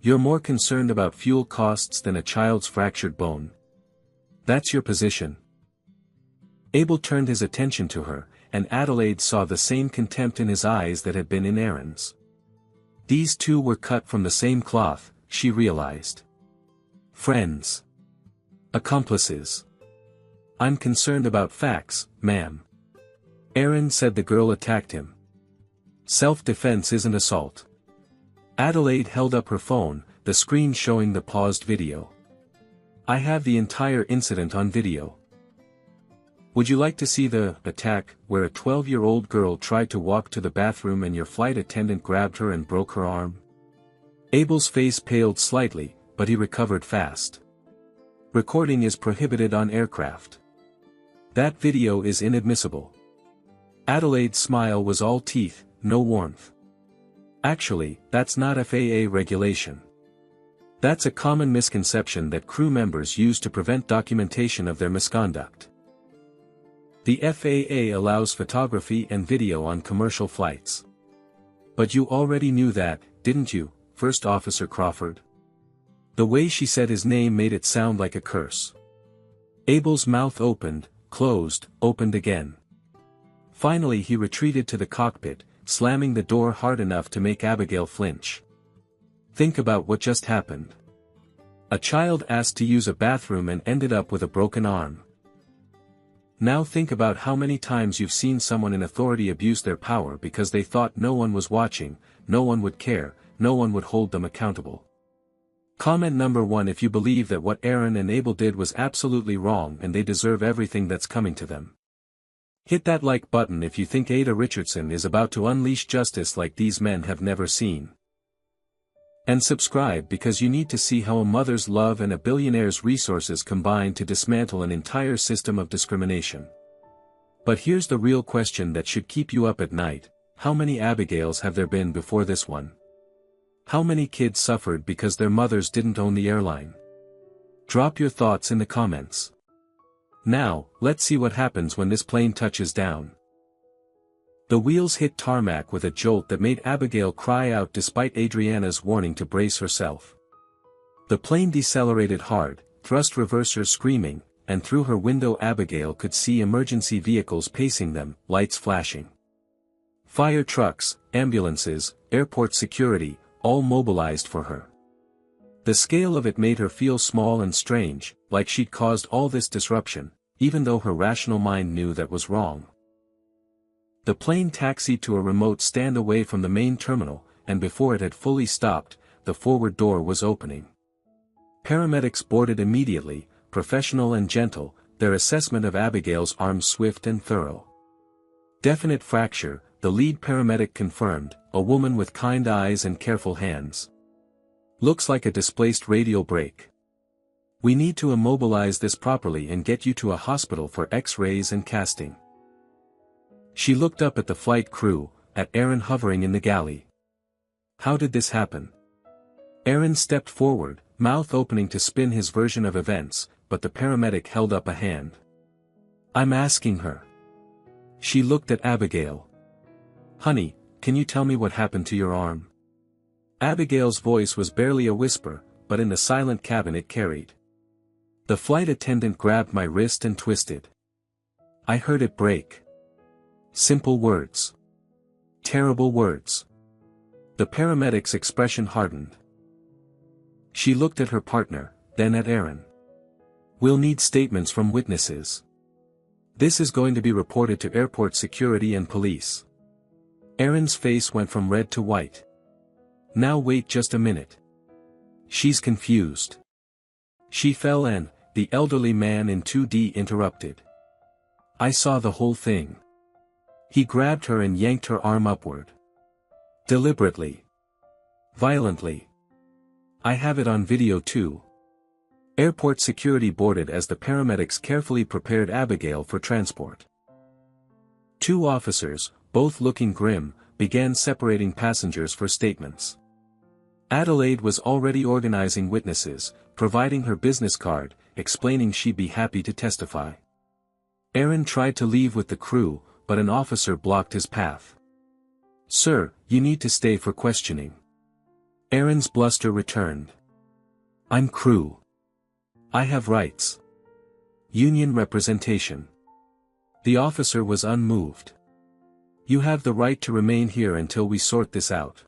You're more concerned about fuel costs than a child's fractured bone. That's your position. Abel turned his attention to her, and Adelaide saw the same contempt in his eyes that had been in Aaron's. These two were cut from the same cloth, she realized. Friends. Accomplices. I'm concerned about facts, ma'am. Aaron said the girl attacked him. Self-defense isn't assault. Adelaide held up her phone, the screen showing the paused video. I have the entire incident on video. Would you like to see the attack, where a 12-year-old girl tried to walk to the bathroom and your flight attendant grabbed her and broke her arm? Abel's face paled slightly, but he recovered fast. Recording is prohibited on aircraft. That video is inadmissible. Adelaide's smile was all teeth, no warmth. Actually, that's not FAA regulation. That's a common misconception that crew members use to prevent documentation of their misconduct. The FAA allows photography and video on commercial flights. But you already knew that, didn't you, First Officer Crawford? The way she said his name made it sound like a curse. Abel's mouth opened, closed, opened again. Finally he retreated to the cockpit, slamming the door hard enough to make Abigail flinch. Think about what just happened. A child asked to use a bathroom and ended up with a broken arm. Now think about how many times you've seen someone in authority abuse their power because they thought no one was watching, no one would care, no one would hold them accountable. Comment number 1 if you believe that what Aaron and Abel did was absolutely wrong and they deserve everything that's coming to them. Hit that like button if you think Ada Richardson is about to unleash justice like these men have never seen. And subscribe because you need to see how a mother's love and a billionaire's resources combine to dismantle an entire system of discrimination. But here's the real question that should keep you up at night: how many Abigails have there been before this one? How many kids suffered because their mothers didn't own the airline? Drop your thoughts in the comments. Now, let's see what happens when this plane touches down. The wheels hit tarmac with a jolt that made Abigail cry out despite Adriana's warning to brace herself. The plane decelerated hard, thrust reversers screaming, and through her window Abigail could see emergency vehicles pacing them, lights flashing. Fire trucks, ambulances, airport security, all mobilized for her. The scale of it made her feel small and strange, like she'd caused all this disruption, even though her rational mind knew that was wrong. The plane taxied to a remote stand away from the main terminal, and before it had fully stopped, the forward door was opening. Paramedics boarded immediately, professional and gentle, their assessment of Abigail's arm swift and thorough. Definite fracture, the lead paramedic confirmed, a woman with kind eyes and careful hands. Looks like a displaced radial break. We need to immobilize this properly and get you to a hospital for X-rays and casting. She looked up at the flight crew, at Aaron hovering in the galley. How did this happen? Aaron stepped forward, mouth opening to spin his version of events, but the paramedic held up a hand. I'm asking her. She looked at Abigail. Honey, can you tell me what happened to your arm? Abigail's voice was barely a whisper, but in the silent cabin it carried. The flight attendant grabbed my wrist and twisted. I heard it break. Simple words. Terrible words. The paramedic's expression hardened. She looked at her partner, then at Aaron. We'll need statements from witnesses. This is going to be reported to airport security and police. Aaron's face went from red to white. Now wait just a minute. She's confused. She fell and, the elderly man in 2D interrupted. I saw the whole thing. He grabbed her and yanked her arm upward. Deliberately. Violently. I have it on video too. Airport security boarded as the paramedics carefully prepared Abigail for transport. Two officers, both looking grim, began separating passengers for statements. Adelaide was already organizing witnesses, providing her business card, explaining she'd be happy to testify. Aaron tried to leave with the crew, but an officer blocked his path. Sir, you need to stay for questioning. Aaron's bluster returned. I'm crew. I have rights. Union representation. The officer was unmoved. You have the right to remain here until we sort this out.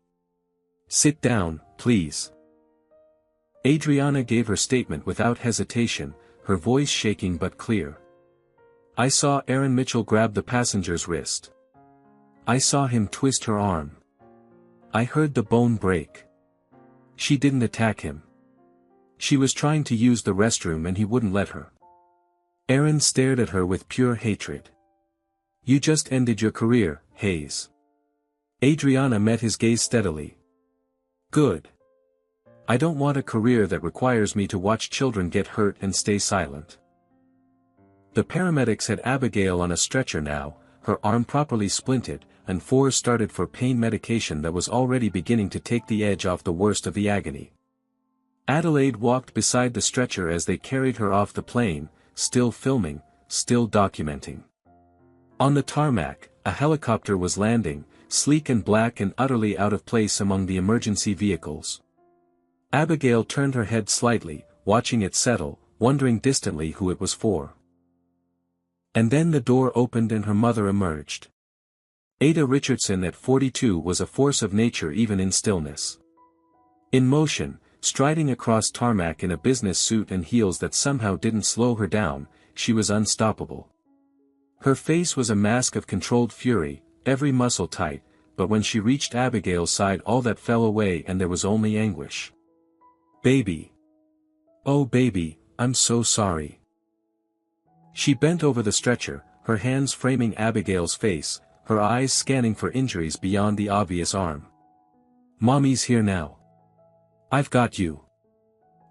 Sit down, please. Adriana gave her statement without hesitation, her voice shaking but clear. I saw Aaron Mitchell grab the passenger's wrist. I saw him twist her arm. I heard the bone break. She didn't attack him. She was trying to use the restroom and he wouldn't let her. Aaron stared at her with pure hatred. You just ended your career, Hayes. Adriana met his gaze steadily. Good. I don't want a career that requires me to watch children get hurt and stay silent. The paramedics had Abigail on a stretcher now, her arm properly splinted, and 4 started for pain medication that was already beginning to take the edge off the worst of the agony. Adelaide walked beside the stretcher as they carried her off the plane, still filming, still documenting. On the tarmac, a helicopter was landing, sleek and black and utterly out of place among the emergency vehicles. Abigail turned her head slightly, watching it settle, wondering distantly who it was for. And then the door opened and her mother emerged. Ada Richardson at 42 was a force of nature even in stillness. In motion, striding across tarmac in a business suit and heels that somehow didn't slow her down, she was unstoppable. Her face was a mask of controlled fury, every muscle tight, but when she reached Abigail's side all that fell away and there was only anguish. Baby. Oh baby, I'm so sorry. She bent over the stretcher, her hands framing Abigail's face, her eyes scanning for injuries beyond the obvious arm. Mommy's here now. I've got you.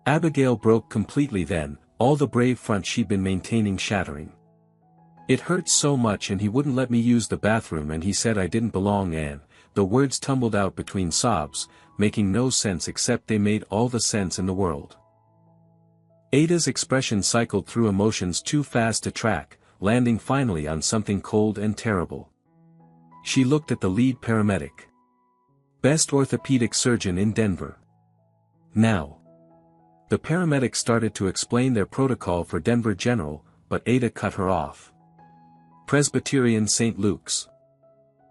Abigail broke completely then, all the brave front she'd been maintaining shattering. It hurt so much and he wouldn't let me use the bathroom and he said I didn't belong and, the words tumbled out between sobs, making no sense except they made all the sense in the world. Ada's expression cycled through emotions too fast to track, landing finally on something cold and terrible. She looked at the lead paramedic. Best orthopedic surgeon in Denver. Now. The paramedics started to explain their protocol for Denver General, but Ada cut her off. Presbyterian St. Luke's.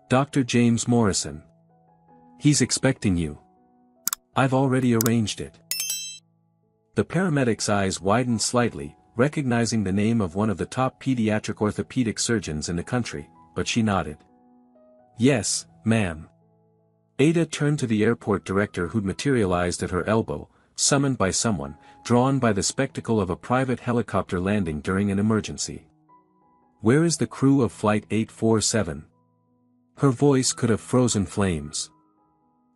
Dr. James Morrison. He's expecting you. I've already arranged it. The paramedic's eyes widened slightly, recognizing the name of one of the top pediatric orthopedic surgeons in the country, but she nodded. Yes, ma'am. Ada turned to the airport director who'd materialized at her elbow, summoned by someone, drawn by the spectacle of a private helicopter landing during an emergency. Where is the crew of Flight 847? Her voice could have frozen flames.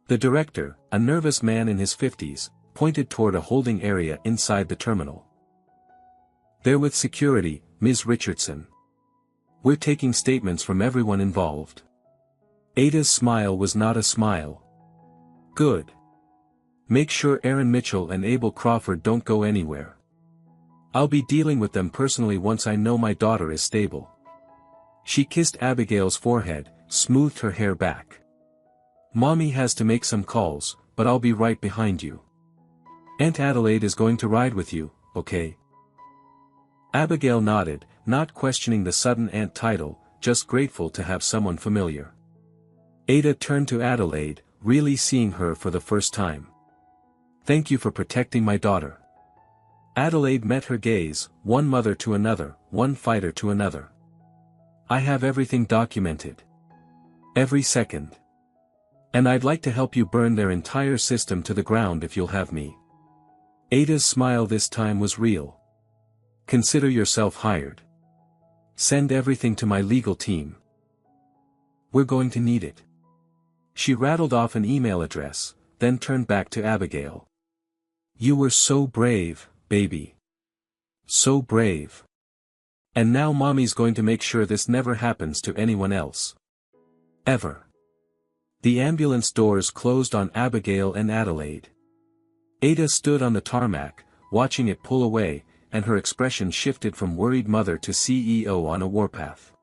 The director, a nervous man in his 50s, pointed toward a holding area inside the terminal. They're with security, Ms. Richardson. We're taking statements from everyone involved. Ada's smile was not a smile. Good. Make sure Aaron Mitchell and Abel Crawford don't go anywhere. I'll be dealing with them personally once I know my daughter is stable. She kissed Abigail's forehead, smoothed her hair back. Mommy has to make some calls, but I'll be right behind you. Aunt Adelaide is going to ride with you, okay? Abigail nodded, not questioning the sudden aunt title, just grateful to have someone familiar. Ada turned to Adelaide, really seeing her for the first time. Thank you for protecting my daughter. Adelaide met her gaze, one mother to another, one fighter to another. I have everything documented. Every second. And I'd like to help you burn their entire system to the ground if you'll have me. Ada's smile this time was real. Consider yourself hired. Send everything to my legal team. We're going to need it. She rattled off an email address, then turned back to Abigail. You were so brave, baby. So brave. And now Mommy's going to make sure this never happens to anyone else. Ever. The ambulance doors closed on Abigail and Adelaide. Ada stood on the tarmac, watching it pull away, and her expression shifted from worried mother to CEO on a warpath.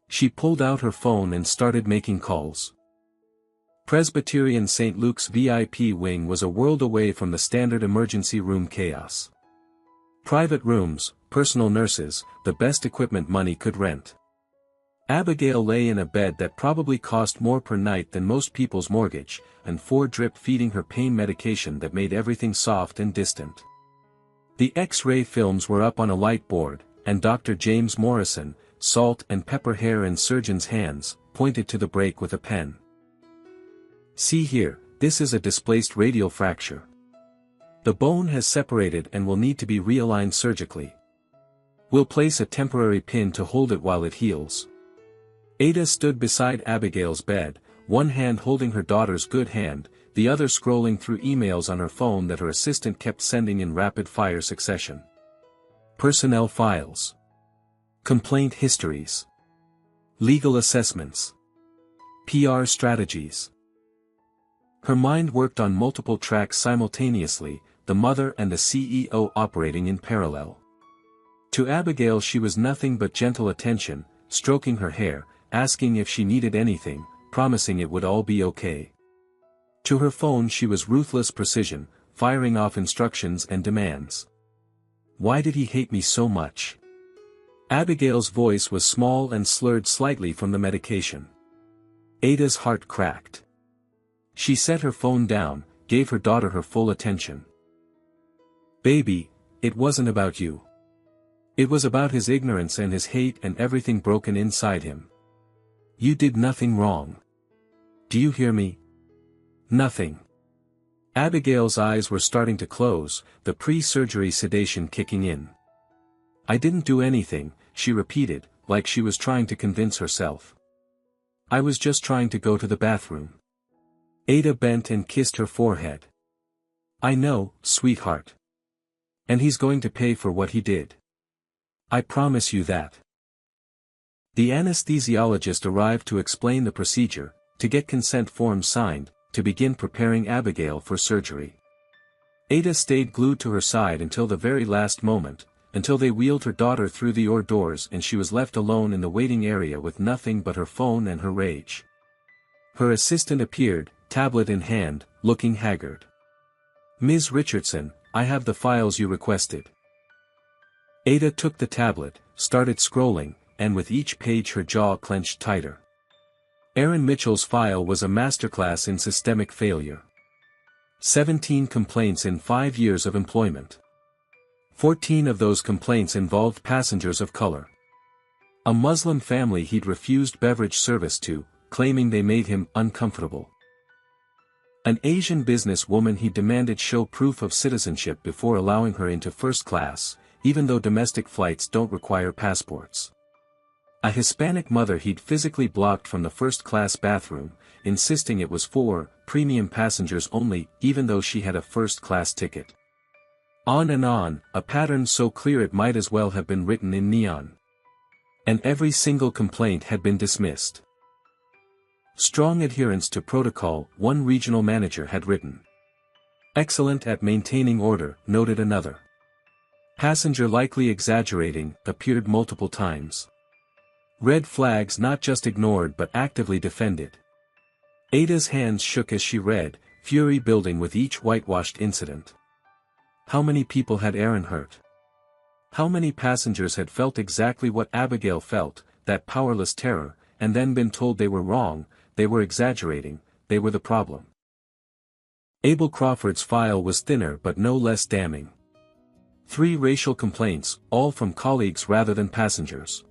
She pulled out her phone and started making calls. Presbyterian St. Luke's VIP wing was a world away from the standard emergency room chaos. Private rooms, personal nurses, the best equipment money could rent. Abigail lay in a bed that probably cost more per night than most people's mortgage, and 4 drip feeding her pain medication that made everything soft and distant. The X-ray films were up on a light board, and Dr. James Morrison, salt and pepper hair in surgeon's hands, pointed to the break with a pen. See here, this is a displaced radial fracture. The bone has separated and will need to be realigned surgically. We'll place a temporary pin to hold it while it heals. Ada stood beside Abigail's bed, one hand holding her daughter's good hand, the other scrolling through emails on her phone that her assistant kept sending in rapid-fire succession. Personnel files. Complaint histories. Legal assessments. PR strategies. Her mind worked on multiple tracks simultaneously, the mother and the CEO operating in parallel. To Abigail she was nothing but gentle attention, stroking her hair, asking if she needed anything, promising it would all be okay. To her phone she was ruthless precision, firing off instructions and demands. Why did he hate me so much? Abigail's voice was small and slurred slightly from the medication. Ada's heart cracked. She set her phone down, gave her daughter her full attention. Baby, it wasn't about you. It was about his ignorance and his hate and everything broken inside him. You did nothing wrong. Do you hear me? Nothing. Abigail's eyes were starting to close, the pre-surgery sedation kicking in. I didn't do anything, she repeated, like she was trying to convince herself. I was just trying to go to the bathroom. Ada bent and kissed her forehead. I know, sweetheart. And he's going to pay for what he did. I promise you that. The anesthesiologist arrived to explain the procedure, to get consent forms signed, to begin preparing Abigail for surgery. Ada stayed glued to her side until the very last moment, until they wheeled her daughter through the OR doors and she was left alone in the waiting area with nothing but her phone and her rage. Her assistant appeared, tablet in hand, looking haggard. Ms. Richardson, I have the files you requested. Ada took the tablet, started scrolling, and with each page her jaw clenched tighter. Aaron Mitchell's file was a masterclass in systemic failure. 17 complaints in 5 years of employment. 14 of those complaints involved passengers of color. A Muslim family he'd refused beverage service to, claiming they made him uncomfortable. An Asian businesswoman he demanded show proof of citizenship before allowing her into first class, even though domestic flights don't require passports. A Hispanic mother he'd physically blocked from the first-class bathroom, insisting it was for premium passengers only, even though she had a first-class ticket. On and on, a pattern so clear it might as well have been written in neon. And every single complaint had been dismissed. Strong adherence to protocol, one regional manager had written. Excellent at maintaining order, noted another. Passenger likely exaggerating, appeared multiple times. Red flags not just ignored but actively defended. Ada's hands shook as she read, fury building with each whitewashed incident. How many people had Aaron hurt? How many passengers had felt exactly what Abigail felt, that powerless terror, and then been told they were wrong, they were exaggerating, they were the problem? Abel Crawford's file was thinner but no less damning. 3 racial complaints, all from colleagues rather than passengers.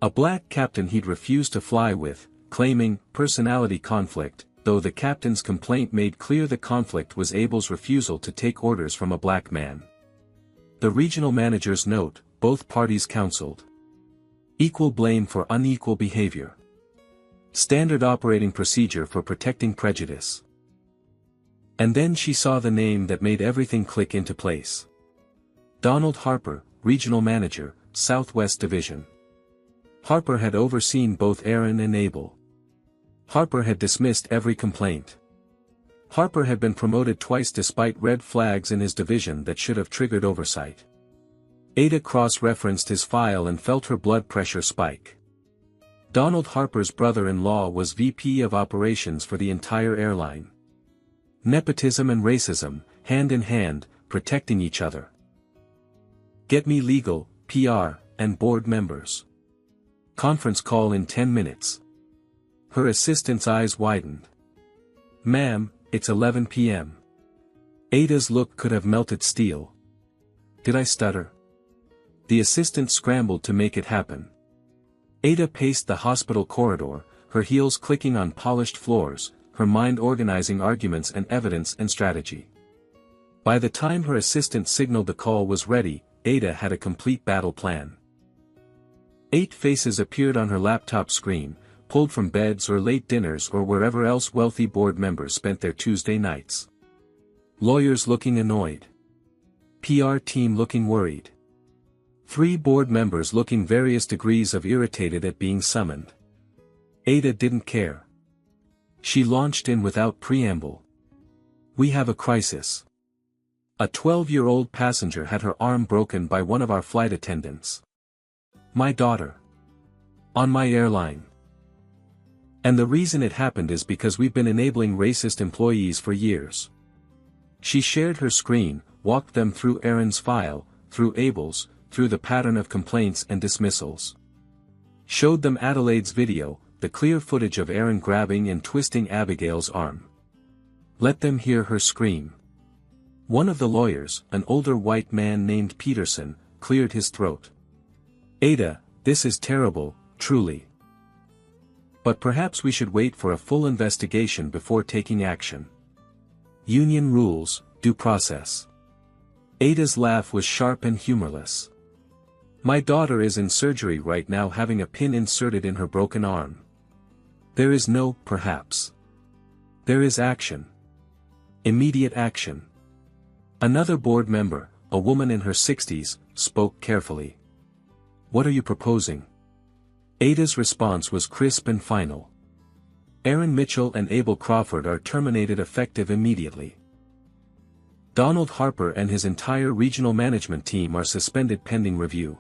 A black captain he'd refused to fly with, claiming personality conflict, though the captain's complaint made clear the conflict was Abel's refusal to take orders from a black man. The regional manager's note, both parties counseled. Equal blame for unequal behavior. Standard operating procedure for protecting prejudice. And then she saw the name that made everything click into place. Donald Harper, regional manager, Southwest Division. Harper had overseen both Aaron and Abel. Harper had dismissed every complaint. Harper had been promoted twice despite red flags in his division that should have triggered oversight. Ada cross-referenced his file and felt her blood pressure spike. Donald Harper's brother-in-law was VP of operations for the entire airline. Nepotism and racism, hand in hand, protecting each other. Get me legal, PR, and board members. Conference call in 10 minutes. Her assistant's eyes widened. Ma'am, it's 11 p.m. Ada's look could have melted steel. Did I stutter? The assistant scrambled to make it happen. Ada paced the hospital corridor, her heels clicking on polished floors, her mind organizing arguments and evidence and strategy. By the time her assistant signaled the call was ready, Ada had a complete battle plan. 8 faces appeared on her laptop screen, pulled from beds or late dinners or wherever else wealthy board members spent their Tuesday nights. Lawyers looking annoyed. PR team looking worried. 3 board members looking various degrees of irritated at being summoned. Ada didn't care. She launched in without preamble. We have a crisis. A 12-year-old passenger had her arm broken by one of our flight attendants. My daughter. On my airline. And the reason it happened is because we've been enabling racist employees for years. She shared her screen, walked them through Aaron's file, through Abel's, through the pattern of complaints and dismissals. Showed them Adelaide's video, the clear footage of Aaron grabbing and twisting Abigail's arm. Let them hear her scream. One of the lawyers, an older white man named Peterson, cleared his throat. Ada, this is terrible, truly. But perhaps we should wait for a full investigation before taking action. Union rules, due process. Ada's laugh was sharp and humorless. My daughter is in surgery right now having a pin inserted in her broken arm. There is no perhaps. There is action. Immediate action. Another board member, a woman in her 60s, spoke carefully. What are you proposing? Ada's response was crisp and final. Aaron Mitchell and Abel Crawford are terminated effective immediately. Donald Harper and his entire regional management team are suspended pending review.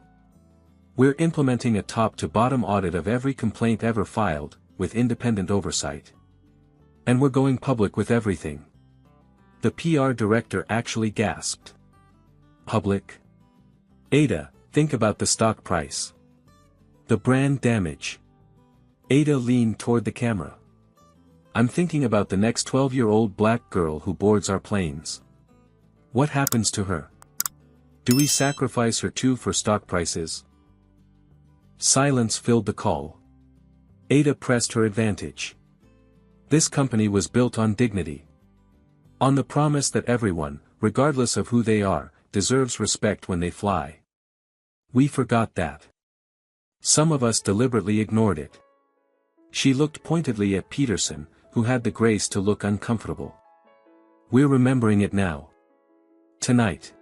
We're implementing a top-to-bottom audit of every complaint ever filed, with independent oversight. And we're going public with everything. The PR director actually gasped. Public? Ada, think about the stock price. The brand damage. Ada leaned toward the camera. I'm thinking about the next 12-year-old black girl who boards our planes. What happens to her? Do we sacrifice her too for stock prices? Silence filled the call. Ada pressed her advantage. This company was built on dignity. On the promise that everyone, regardless of who they are, deserves respect when they fly. We forgot that. Some of us deliberately ignored it. She looked pointedly at Peterson, who had the grace to look uncomfortable. We're remembering it now. Tonight.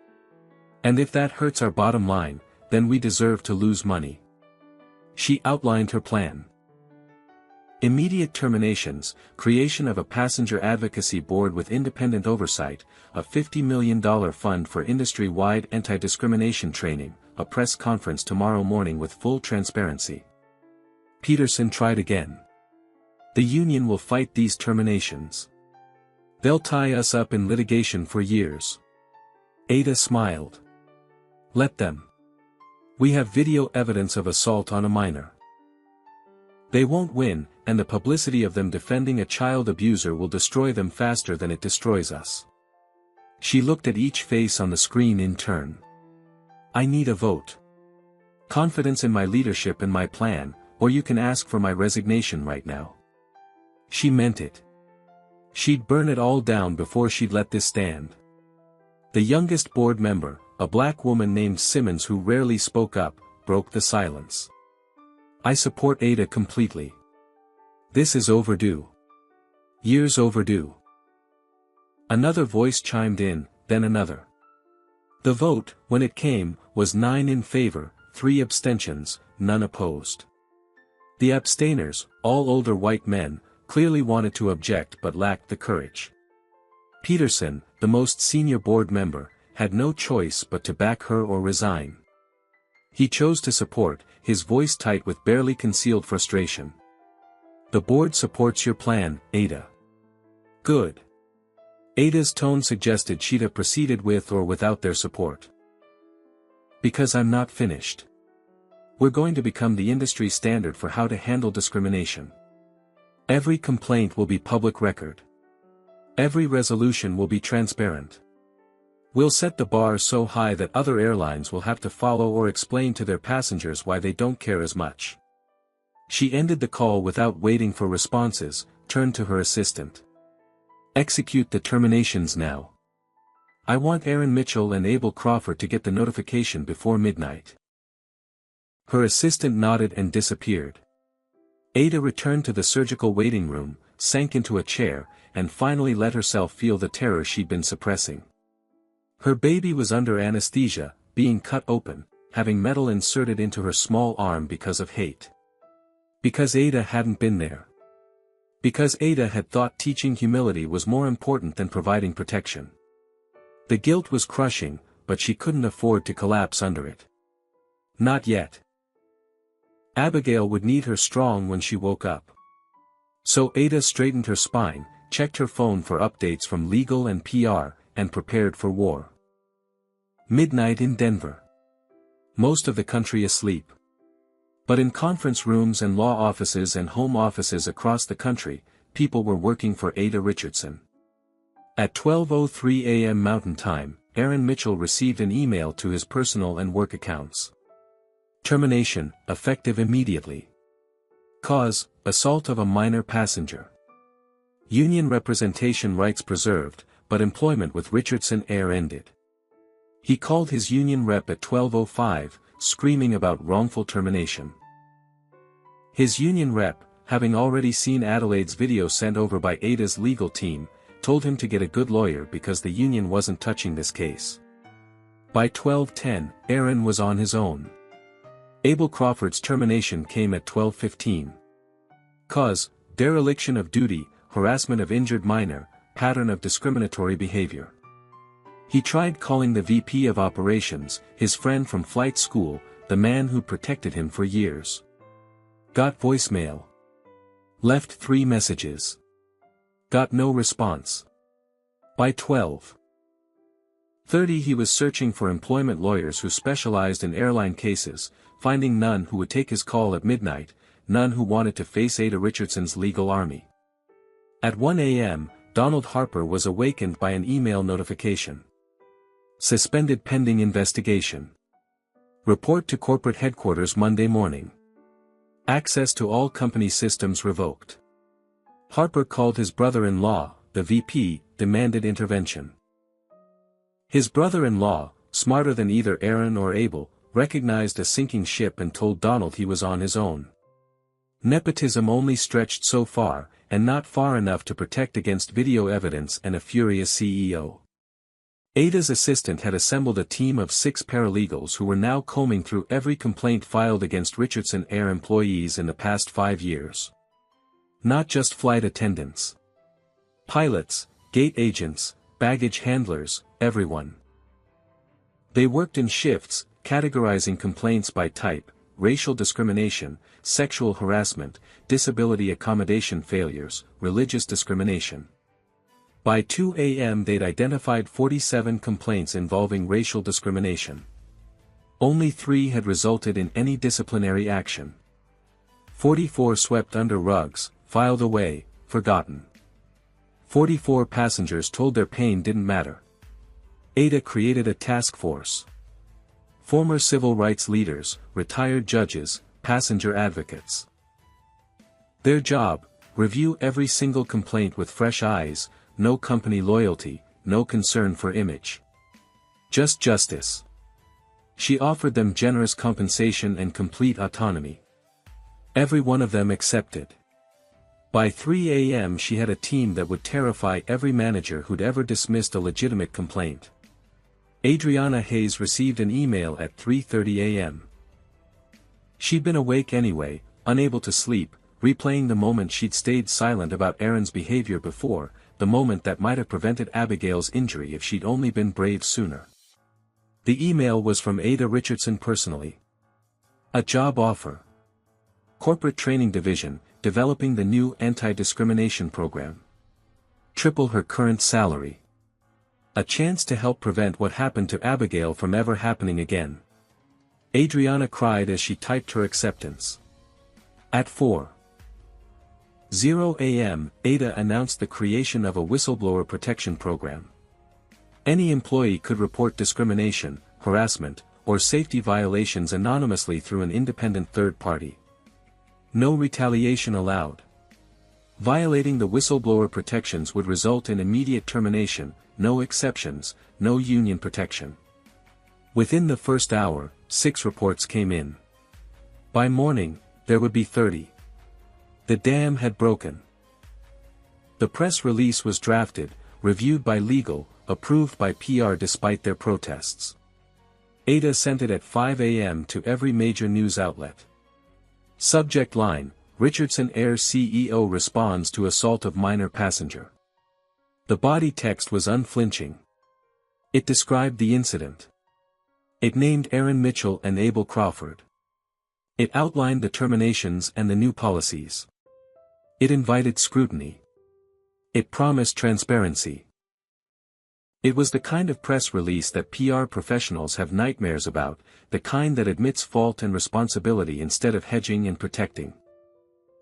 And if that hurts our bottom line, then we deserve to lose money. She outlined her plan. Immediate terminations, creation of a passenger advocacy board with independent oversight, a $50 million fund for industry-wide anti-discrimination training, a press conference tomorrow morning with full transparency. Peterson tried again. The union will fight these terminations. They'll tie us up in litigation for years. Ada smiled. Let them. We have video evidence of assault on a minor. They won't win, and the publicity of them defending a child abuser will destroy them faster than it destroys us. She looked at each face on the screen in turn. I need a vote. Confidence in my leadership and my plan, or you can ask for my resignation right now. She meant it. She'd burn it all down before she'd let this stand. The youngest board member, a black woman named Simmons who rarely spoke up, broke the silence. I support Ada completely. This is overdue. Years overdue. Another voice chimed in, then another. The vote, when it came, was 9 in favor, 3 abstentions, none opposed. The abstainers, all older white men, clearly wanted to object but lacked the courage. Peterson, the most senior board member, had no choice but to back her or resign. He chose to support, his voice tight with barely concealed frustration. The board supports your plan, Ada. Good. Ada's tone suggested she'd have proceeded with or without their support. Because I'm not finished. We're going to become the industry standard for how to handle discrimination. Every complaint will be public record. Every resolution will be transparent. We'll set the bar so high that other airlines will have to follow or explain to their passengers why they don't care as much. She ended the call without waiting for responses, turned to her assistant. Execute the terminations now. I want Aaron Mitchell and Abel Crawford to get the notification before midnight. Her assistant nodded and disappeared. Ada returned to the surgical waiting room, sank into a chair, and finally let herself feel the terror she'd been suppressing. Her baby was under anesthesia, being cut open, having metal inserted into her small arm because of hate. Because Ada hadn't been there. Because Ada had thought teaching humility was more important than providing protection. The guilt was crushing, but she couldn't afford to collapse under it. Not yet. Abigail would need her strong when she woke up. So Ada straightened her spine, checked her phone for updates from legal and PR, and prepared for war. Midnight in Denver. Most of the country asleep. But in conference rooms and law offices and home offices across the country, people were working for Ada Richardson. At 12:03 a.m. Mountain Time, Aaron Mitchell received an email to his personal and work accounts. Termination, effective immediately. Cause, assault of a minor passenger. Union representation rights preserved, but employment with Richardson Air ended. He called his union rep at 12:05, screaming about wrongful termination. His union rep, having already seen Adelaide's video sent over by Ada's legal team, told him to get a good lawyer because the union wasn't touching this case. By 12:10, Aaron was on his own. Abel Crawford's termination came at 12:15. Cause, dereliction of duty, harassment of injured minor, pattern of discriminatory behavior. He tried calling the VP of operations, his friend from flight school, the man who protected him for years. Got voicemail. Left 3 messages. Got no response. By 12:30 he was searching for employment lawyers who specialized in airline cases, finding none who would take his call at midnight, none who wanted to face Ada Richardson's legal army. At 1 a.m., Donald Harper was awakened by an email notification. Suspended pending investigation. Report to corporate headquarters Monday morning. Access to all company systems revoked. Harper called his brother-in-law, the VP, demanded intervention. His brother-in-law, smarter than either Aaron or Abel, recognized a sinking ship and told Donald he was on his own. Nepotism only stretched so far, and not far enough to protect against video evidence and a furious CEO. Ada's assistant had assembled a team of 6 paralegals who were now combing through every complaint filed against Richardson Air employees in the past 5 years. Not just flight attendants. Pilots, gate agents, baggage handlers, everyone. They worked in shifts, categorizing complaints by type, racial discrimination, sexual harassment, disability accommodation failures, religious discrimination. By 2 a.m. they'd identified 47 complaints involving racial discrimination. Only 3 had resulted in any disciplinary action. 44 swept under rugs, filed away, forgotten. 44 passengers told their pain didn't matter. Ada created a task force. Former civil rights leaders, retired judges, passenger advocates. Their job, review every single complaint with fresh eyes, no company loyalty, no concern for image. Just justice. She offered them generous compensation and complete autonomy. Every one of them accepted. By 3 a.m. she had a team that would terrify every manager who'd ever dismissed a legitimate complaint. Adriana Hayes received an email at 3:30 a.m. She'd been awake anyway, unable to sleep, replaying the moment she'd stayed silent about Aaron's behavior before, the moment that might have prevented Abigail's injury if she'd only been brave sooner. The email was from Ada Richardson personally. A job offer. Corporate Training Division, developing the new anti-discrimination program. Triple her current salary. A chance to help prevent what happened to Abigail from ever happening again. Adriana cried as she typed her acceptance. At 4:00 a.m., Ada announced the creation of a whistleblower protection program. Any employee could report discrimination, harassment, or safety violations anonymously through an independent third party. No retaliation allowed. Violating the whistleblower protections would result in immediate termination, no exceptions, no union protection. Within the first hour, 6 reports came in. By morning, there would be 30. The dam had broken. The press release was drafted, reviewed by legal, approved by PR despite their protests. Ada sent it at 5 a.m. to every major news outlet. Subject line, Richardson Air CEO responds to assault of minor passenger. The body text was unflinching. It described the incident. It named Aaron Mitchell and Abel Crawford. It outlined the terminations and the new policies. It invited scrutiny. It promised transparency. It was the kind of press release that PR professionals have nightmares about, the kind that admits fault and responsibility instead of hedging and protecting.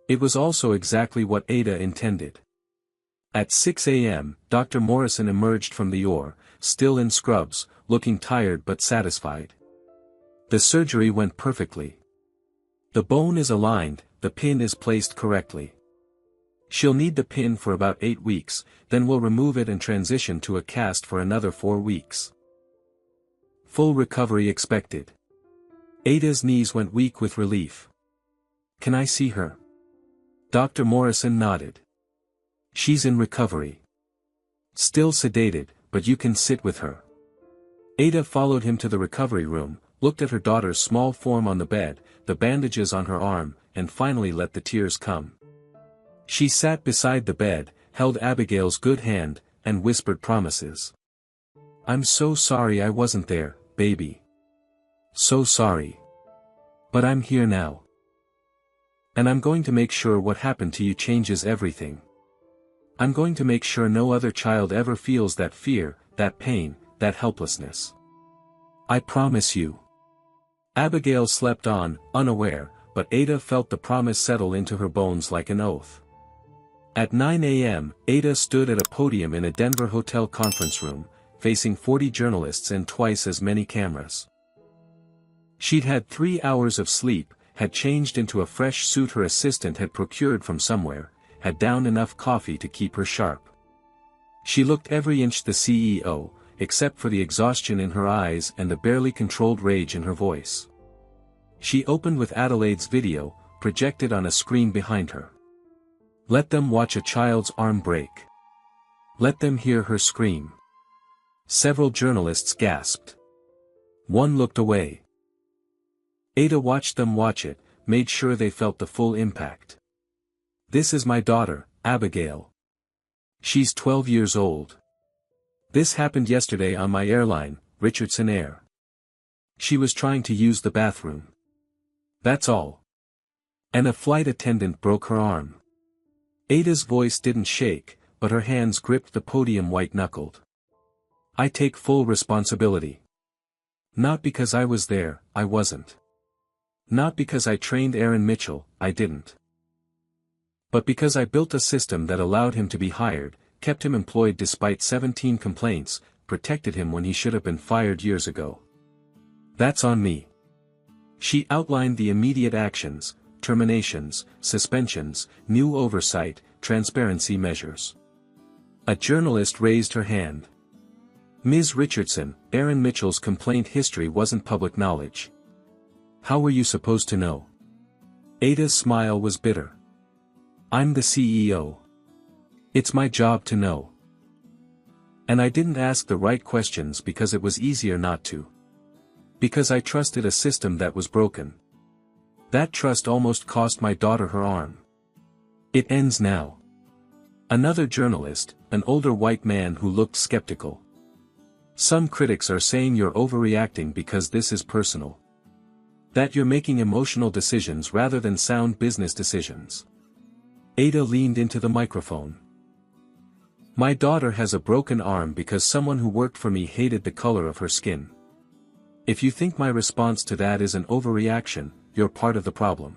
It was also exactly what Ada intended. At 6 a.m., Dr. Morrison emerged from the OR, still in scrubs, looking tired but satisfied. The surgery went perfectly. The bone is aligned, the pin is placed correctly. She'll need the pin for about 8 weeks, then we'll remove it and transition to a cast for another 4 weeks. Full recovery expected. Ada's knees went weak with relief. Can I see her? Dr. Morrison nodded. She's in recovery. Still sedated, but you can sit with her. Ada followed him to the recovery room, looked at her daughter's small form on the bed, the bandages on her arm, and finally let the tears come. She sat beside the bed, held Abigail's good hand, and whispered promises. I'm so sorry I wasn't there, baby. So sorry. But I'm here now. And I'm going to make sure what happened to you changes everything. I'm going to make sure no other child ever feels that fear, that pain, that helplessness. I promise you. Abigail slept on, unaware, but Ada felt the promise settle into her bones like an oath. At 9 a.m., Ada stood at a podium in a Denver hotel conference room, facing 40 journalists and twice as many cameras. She'd had 3 hours of sleep, had changed into a fresh suit her assistant had procured from somewhere, had downed enough coffee to keep her sharp. She looked every inch the CEO, except for the exhaustion in her eyes and the barely controlled rage in her voice. She opened with Adelaide's video, projected on a screen behind her. Let them watch a child's arm break. Let them hear her scream. Several journalists gasped. One looked away. Ada watched them watch it, made sure they felt the full impact. This is my daughter, Abigail. She's 12 years old. This happened yesterday on my airline, Richardson Air. She was trying to use the bathroom. That's all. And a flight attendant broke her arm. Ada's voice didn't shake, but her hands gripped the podium white-knuckled. I take full responsibility. Not because I was there, I wasn't. Not because I trained Aaron Mitchell, I didn't. But because I built a system that allowed him to be hired, kept him employed despite 17 complaints, protected him when he should have been fired years ago. That's on me. She outlined the immediate actions, terminations, suspensions, new oversight, transparency measures. A journalist raised her hand. Ms. Richardson, Aaron Mitchell's complaint history wasn't public knowledge. How were you supposed to know? Ada's smile was bitter. I'm the CEO. It's my job to know. And I didn't ask the right questions because it was easier not to. Because I trusted a system that was broken. That trust almost cost my daughter her arm. It ends now. Another journalist, an older white man who looked skeptical. Some critics are saying you're overreacting because this is personal. That you're making emotional decisions rather than sound business decisions. Ada leaned into the microphone. My daughter has a broken arm because someone who worked for me hated the color of her skin. If you think my response to that is an overreaction, you're part of the problem.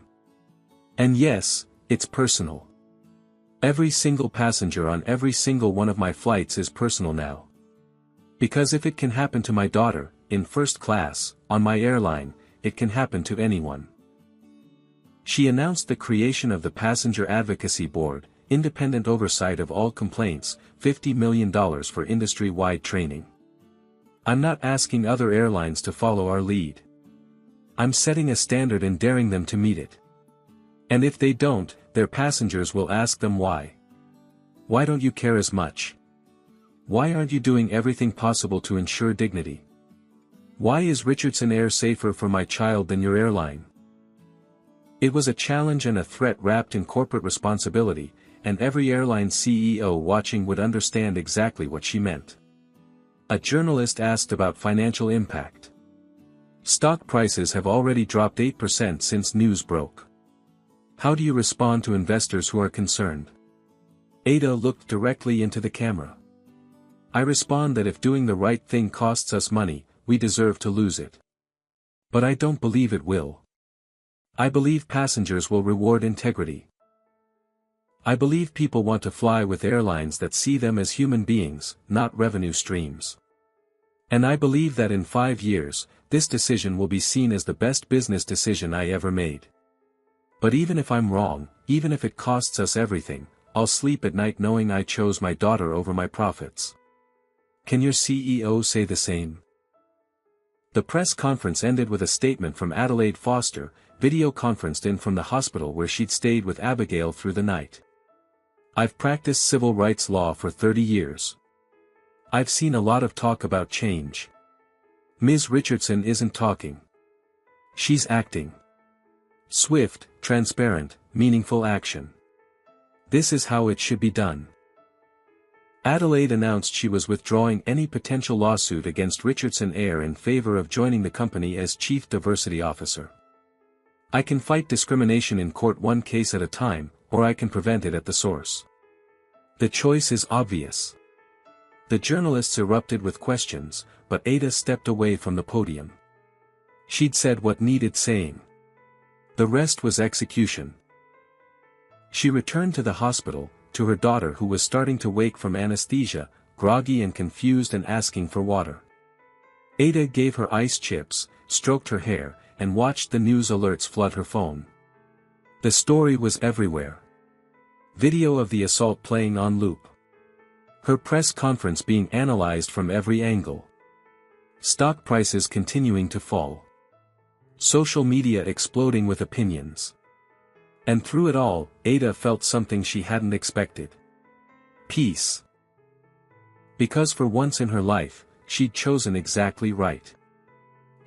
And yes, it's personal. Every single passenger on every single one of my flights is personal now. Because if it can happen to my daughter, in first class, on my airline, it can happen to anyone. She announced the creation of the Passenger Advocacy Board, independent oversight of all complaints, $50 million for industry-wide training. I'm not asking other airlines to follow our lead. I'm setting a standard and daring them to meet it. And if they don't, their passengers will ask them why. Why don't you care as much? Why aren't you doing everything possible to ensure dignity? Why is Richardson Air safer for my child than your airline? It was a challenge and a threat wrapped in corporate responsibility, and every airline CEO watching would understand exactly what she meant. A journalist asked about financial impact. Stock prices have already dropped 8% since news broke. How do you respond to investors who are concerned? Ada looked directly into the camera. I respond that if doing the right thing costs us money, we deserve to lose it. But I don't believe it will. I believe passengers will reward integrity. I believe people want to fly with airlines that see them as human beings, not revenue streams. And I believe that in 5 years, this decision will be seen as the best business decision I ever made. But even if I'm wrong, even if it costs us everything, I'll sleep at night knowing I chose my daughter over my profits. Can your CEO say the same? The press conference ended with a statement from Adelaide Foster, video conferenced in from the hospital where she'd stayed with Abigail through the night. I've practiced civil rights law for 30 years. I've seen a lot of talk about change. Ms. Richardson isn't talking. She's acting. Swift, transparent, meaningful action. This is how it should be done. Adelaide announced she was withdrawing any potential lawsuit against Richardson Air in favor of joining the company as Chief Diversity Officer. I can fight discrimination in court one case at a time, or I can prevent it at the source. The choice is obvious. The journalists erupted with questions, but Ada stepped away from the podium. She'd said what needed saying. The rest was execution. She returned to the hospital, to her daughter who was starting to wake from anesthesia, groggy and confused and asking for water. Ada gave her ice chips, stroked her hair, and watched the news alerts flood her phone. The story was everywhere. Video of the assault playing on loop. Her press conference being analyzed from every angle. Stock prices continuing to fall. Social media exploding with opinions. And through it all, Ada felt something she hadn't expected. Peace. Because for once in her life, she'd chosen exactly right.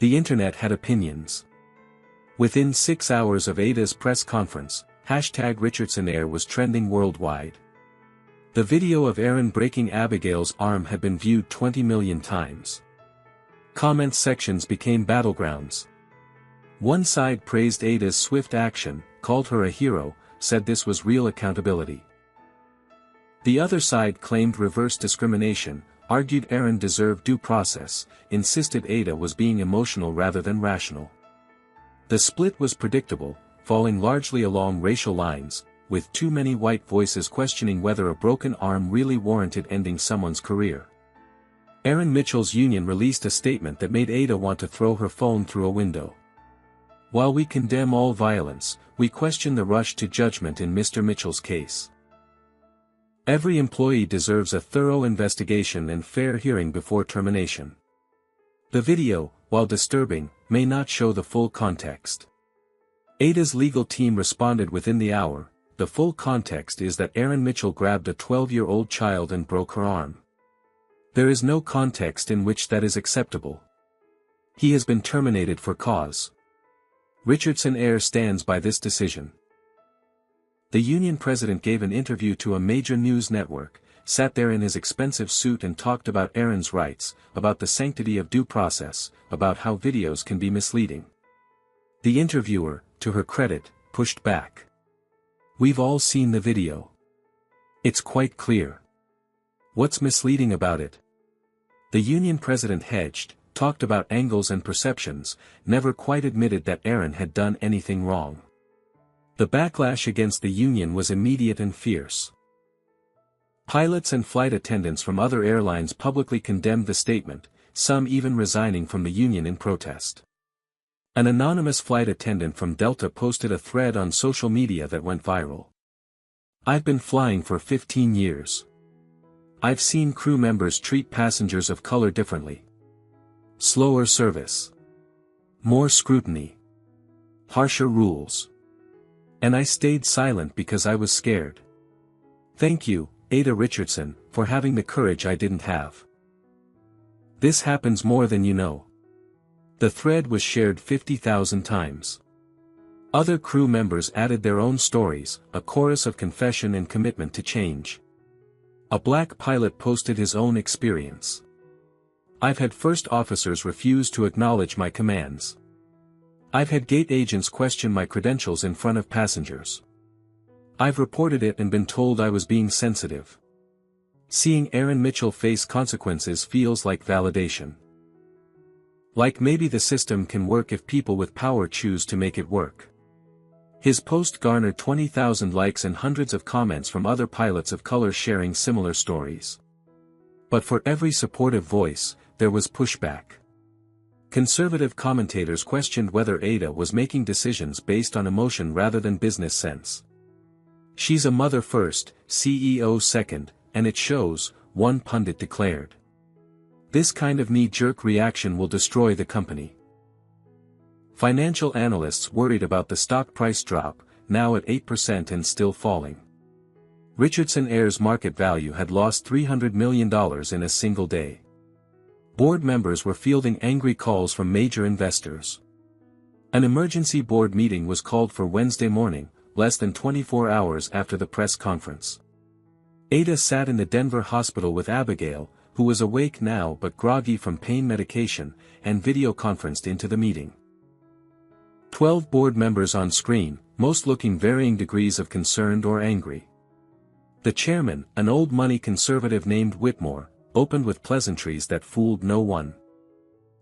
The internet had opinions. Within 6 hours of Ada's press conference, #RichardsonAir was trending worldwide. The video of Aaron breaking Abigail's arm had been viewed 20 million times. Comment sections became battlegrounds. One side praised Ada's swift action, called her a hero, said this was real accountability. The other side claimed reverse discrimination, argued Aaron deserved due process, insisted Ada was being emotional rather than rational. The split was predictable, falling largely along racial lines, with too many white voices questioning whether a broken arm really warranted ending someone's career. Aaron Mitchell's union released a statement that made Ada want to throw her phone through a window. While we condemn all violence, we question the rush to judgment in Mr. Mitchell's case. Every employee deserves a thorough investigation and fair hearing before termination. The video, while disturbing, may not show the full context. Ada's legal team responded within the hour. The full context is that Aaron Mitchell grabbed a 12-year-old child and broke her arm. There is no context in which that is acceptable. He has been terminated for cause. RichardsonAir stands by this decision. The union president gave an interview to a major news network, sat there in his expensive suit and talked about Aaron's rights, about the sanctity of due process, about how videos can be misleading. The interviewer, to her credit, pushed back. We've all seen the video. It's quite clear. What's misleading about it? The union president hedged, talked about angles and perceptions, never quite admitted that Aaron had done anything wrong. The backlash against the union was immediate and fierce. Pilots and flight attendants from other airlines publicly condemned the statement, some even resigning from the union in protest. An anonymous flight attendant from Delta posted a thread on social media that went viral. I've been flying for 15 years. I've seen crew members treat passengers of color differently. Slower service. More scrutiny. Harsher rules. And I stayed silent because I was scared. Thank you, Ada Richardson, for having the courage I didn't have. This happens more than you know. The thread was shared 50,000 times. Other crew members added their own stories, a chorus of confession and commitment to change. A black pilot posted his own experience. I've had first officers refuse to acknowledge my commands. I've had gate agents question my credentials in front of passengers. I've reported it and been told I was being sensitive. Seeing Aaron Mitchell face consequences feels like validation. Like maybe the system can work if people with power choose to make it work. His post garnered 20,000 likes and hundreds of comments from other pilots of color sharing similar stories. But for every supportive voice, there was pushback. Conservative commentators questioned whether Ada was making decisions based on emotion rather than business sense. She's a mother first, CEO second, and it shows, one pundit declared. This kind of knee-jerk reaction will destroy the company. Financial analysts worried about the stock price drop, now at 8% and still falling. RichardsonAir's market value had lost $300 million in a single day. Board members were fielding angry calls from major investors. An emergency board meeting was called for Wednesday morning, less than 24 hours after the press conference. Ada sat in the Denver hospital with Abigail, who was awake now but groggy from pain medication, and video-conferenced into the meeting. 12 board members on screen, most looking varying degrees of concerned or angry. The chairman, an old money conservative named Whitmore, opened with pleasantries that fooled no one.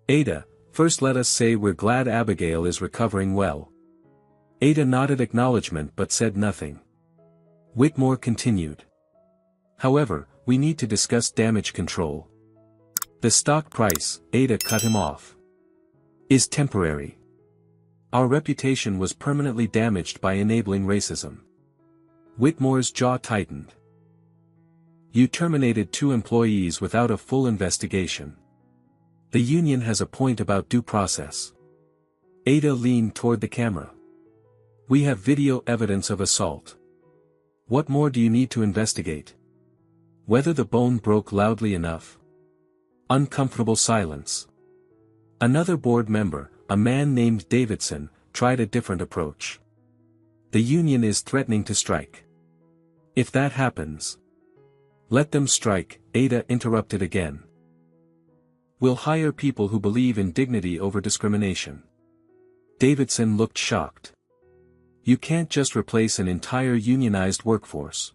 Ada, first let us say we're glad Abigail is recovering well. Ada nodded acknowledgement but said nothing. Whitmore continued. However, we need to discuss damage control. The stock price, Ada cut him off, is temporary. Our reputation was permanently damaged by enabling racism. Whitmore's jaw tightened. You terminated 2 employees without a full investigation. The union has a point about due process. Ada leaned toward the camera. We have video evidence of assault. What more do you need to investigate? Whether the bone broke loudly enough? Uncomfortable silence. Another board member, a man named Davidson, tried a different approach. The union is threatening to strike. If that happens, let them strike, Ada interrupted again. We'll hire people who believe in dignity over discrimination. Davidson looked shocked. You can't just replace an entire unionized workforce.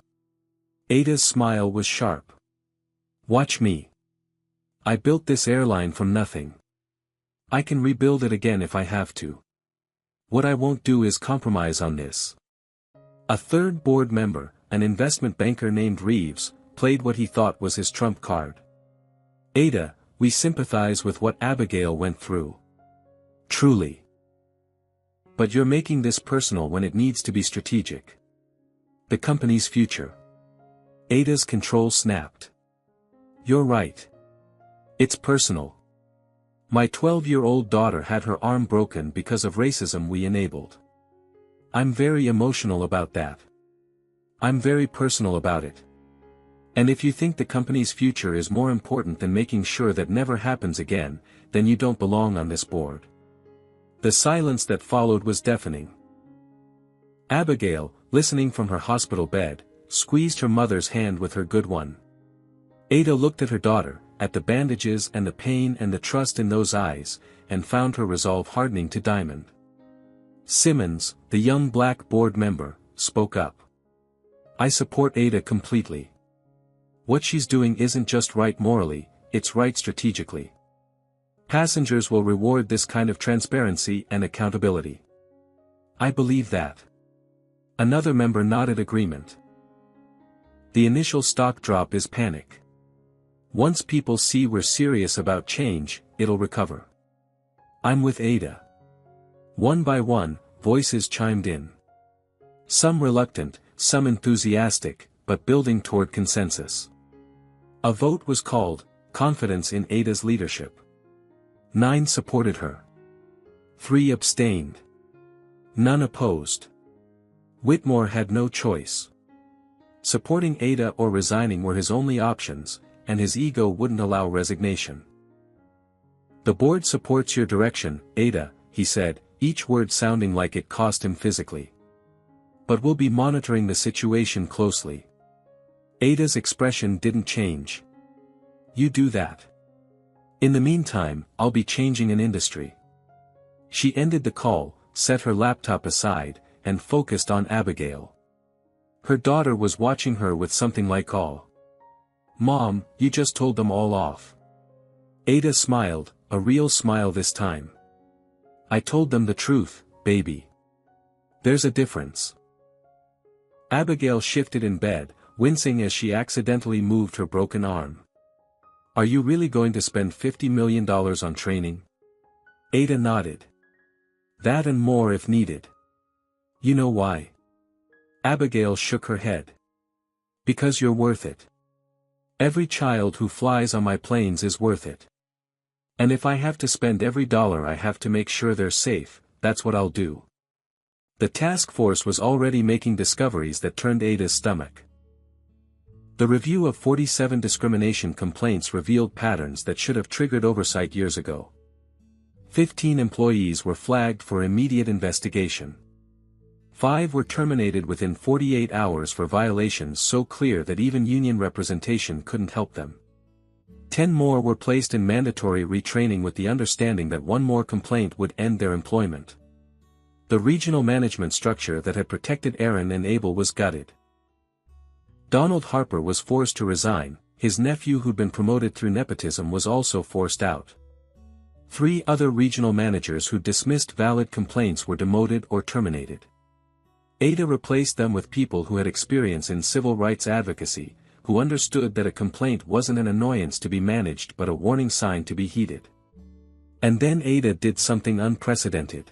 Ada's smile was sharp. Watch me. I built this airline from nothing. I can rebuild it again if I have to. What I won't do is compromise on this. A third board member, an investment banker named Reeves, played what he thought was his trump card. Ada, we sympathize with what Abigail went through. Truly. But you're making this personal when it needs to be strategic. The company's future. Ada's control snapped. You're right. It's personal. My 12-year-old daughter had her arm broken because of racism we enabled. I'm very emotional about that. I'm very personal about it. And if you think the company's future is more important than making sure that never happens again, then you don't belong on this board. The silence that followed was deafening. Abigail, listening from her hospital bed, squeezed her mother's hand with her good one. Ada looked at her daughter, at the bandages and the pain and the trust in those eyes, and found her resolve hardening to diamond. Simmons, the young black board member, spoke up. I support Ada completely. What she's doing isn't just right morally, it's right strategically. Passengers will reward this kind of transparency and accountability. I believe that. Another member nodded agreement. The initial stock drop is panic. Once people see we're serious about change, it'll recover. I'm with Ada. One by one, voices chimed in. Some reluctant, some enthusiastic, but building toward consensus. A vote was called, confidence in Ada's leadership. 9 supported her. 3 abstained. None opposed. Whitmore had no choice. Supporting Ada or resigning were his only options, and his ego wouldn't allow resignation. The board supports your direction, Ada, he said, each word sounding like it cost him physically. But we'll be monitoring the situation closely. Ada's expression didn't change. You do that. In the meantime, I'll be changing an industry. She ended the call, set her laptop aside, and focused on Abigail. Her daughter was watching her with something like awe. Mom, you just told them all off. Ada smiled, a real smile this time. I told them the truth, baby. There's a difference. Abigail shifted in bed, wincing as she accidentally moved her broken arm. Are you really going to spend $50 million on training? Ada nodded. That and more if needed. You know why? Abigail shook her head. Because you're worth it. Every child who flies on my planes is worth it. And if I have to spend every dollar I have to make sure they're safe, that's what I'll do. The task force was already making discoveries that turned Ada's stomach. The review of 47 discrimination complaints revealed patterns that should have triggered oversight years ago. 15 employees were flagged for immediate investigation. 5 were terminated within 48 hours for violations so clear that even union representation couldn't help them. 10 more were placed in mandatory retraining with the understanding that one more complaint would end their employment. The regional management structure that had protected Aaron and Abel was gutted. Donald Harper was forced to resign, his nephew who'd been promoted through nepotism was also forced out. 3 other regional managers who dismissed valid complaints were demoted or terminated. Ada replaced them with people who had experience in civil rights advocacy, who understood that a complaint wasn't an annoyance to be managed but a warning sign to be heeded. And then Ada did something unprecedented.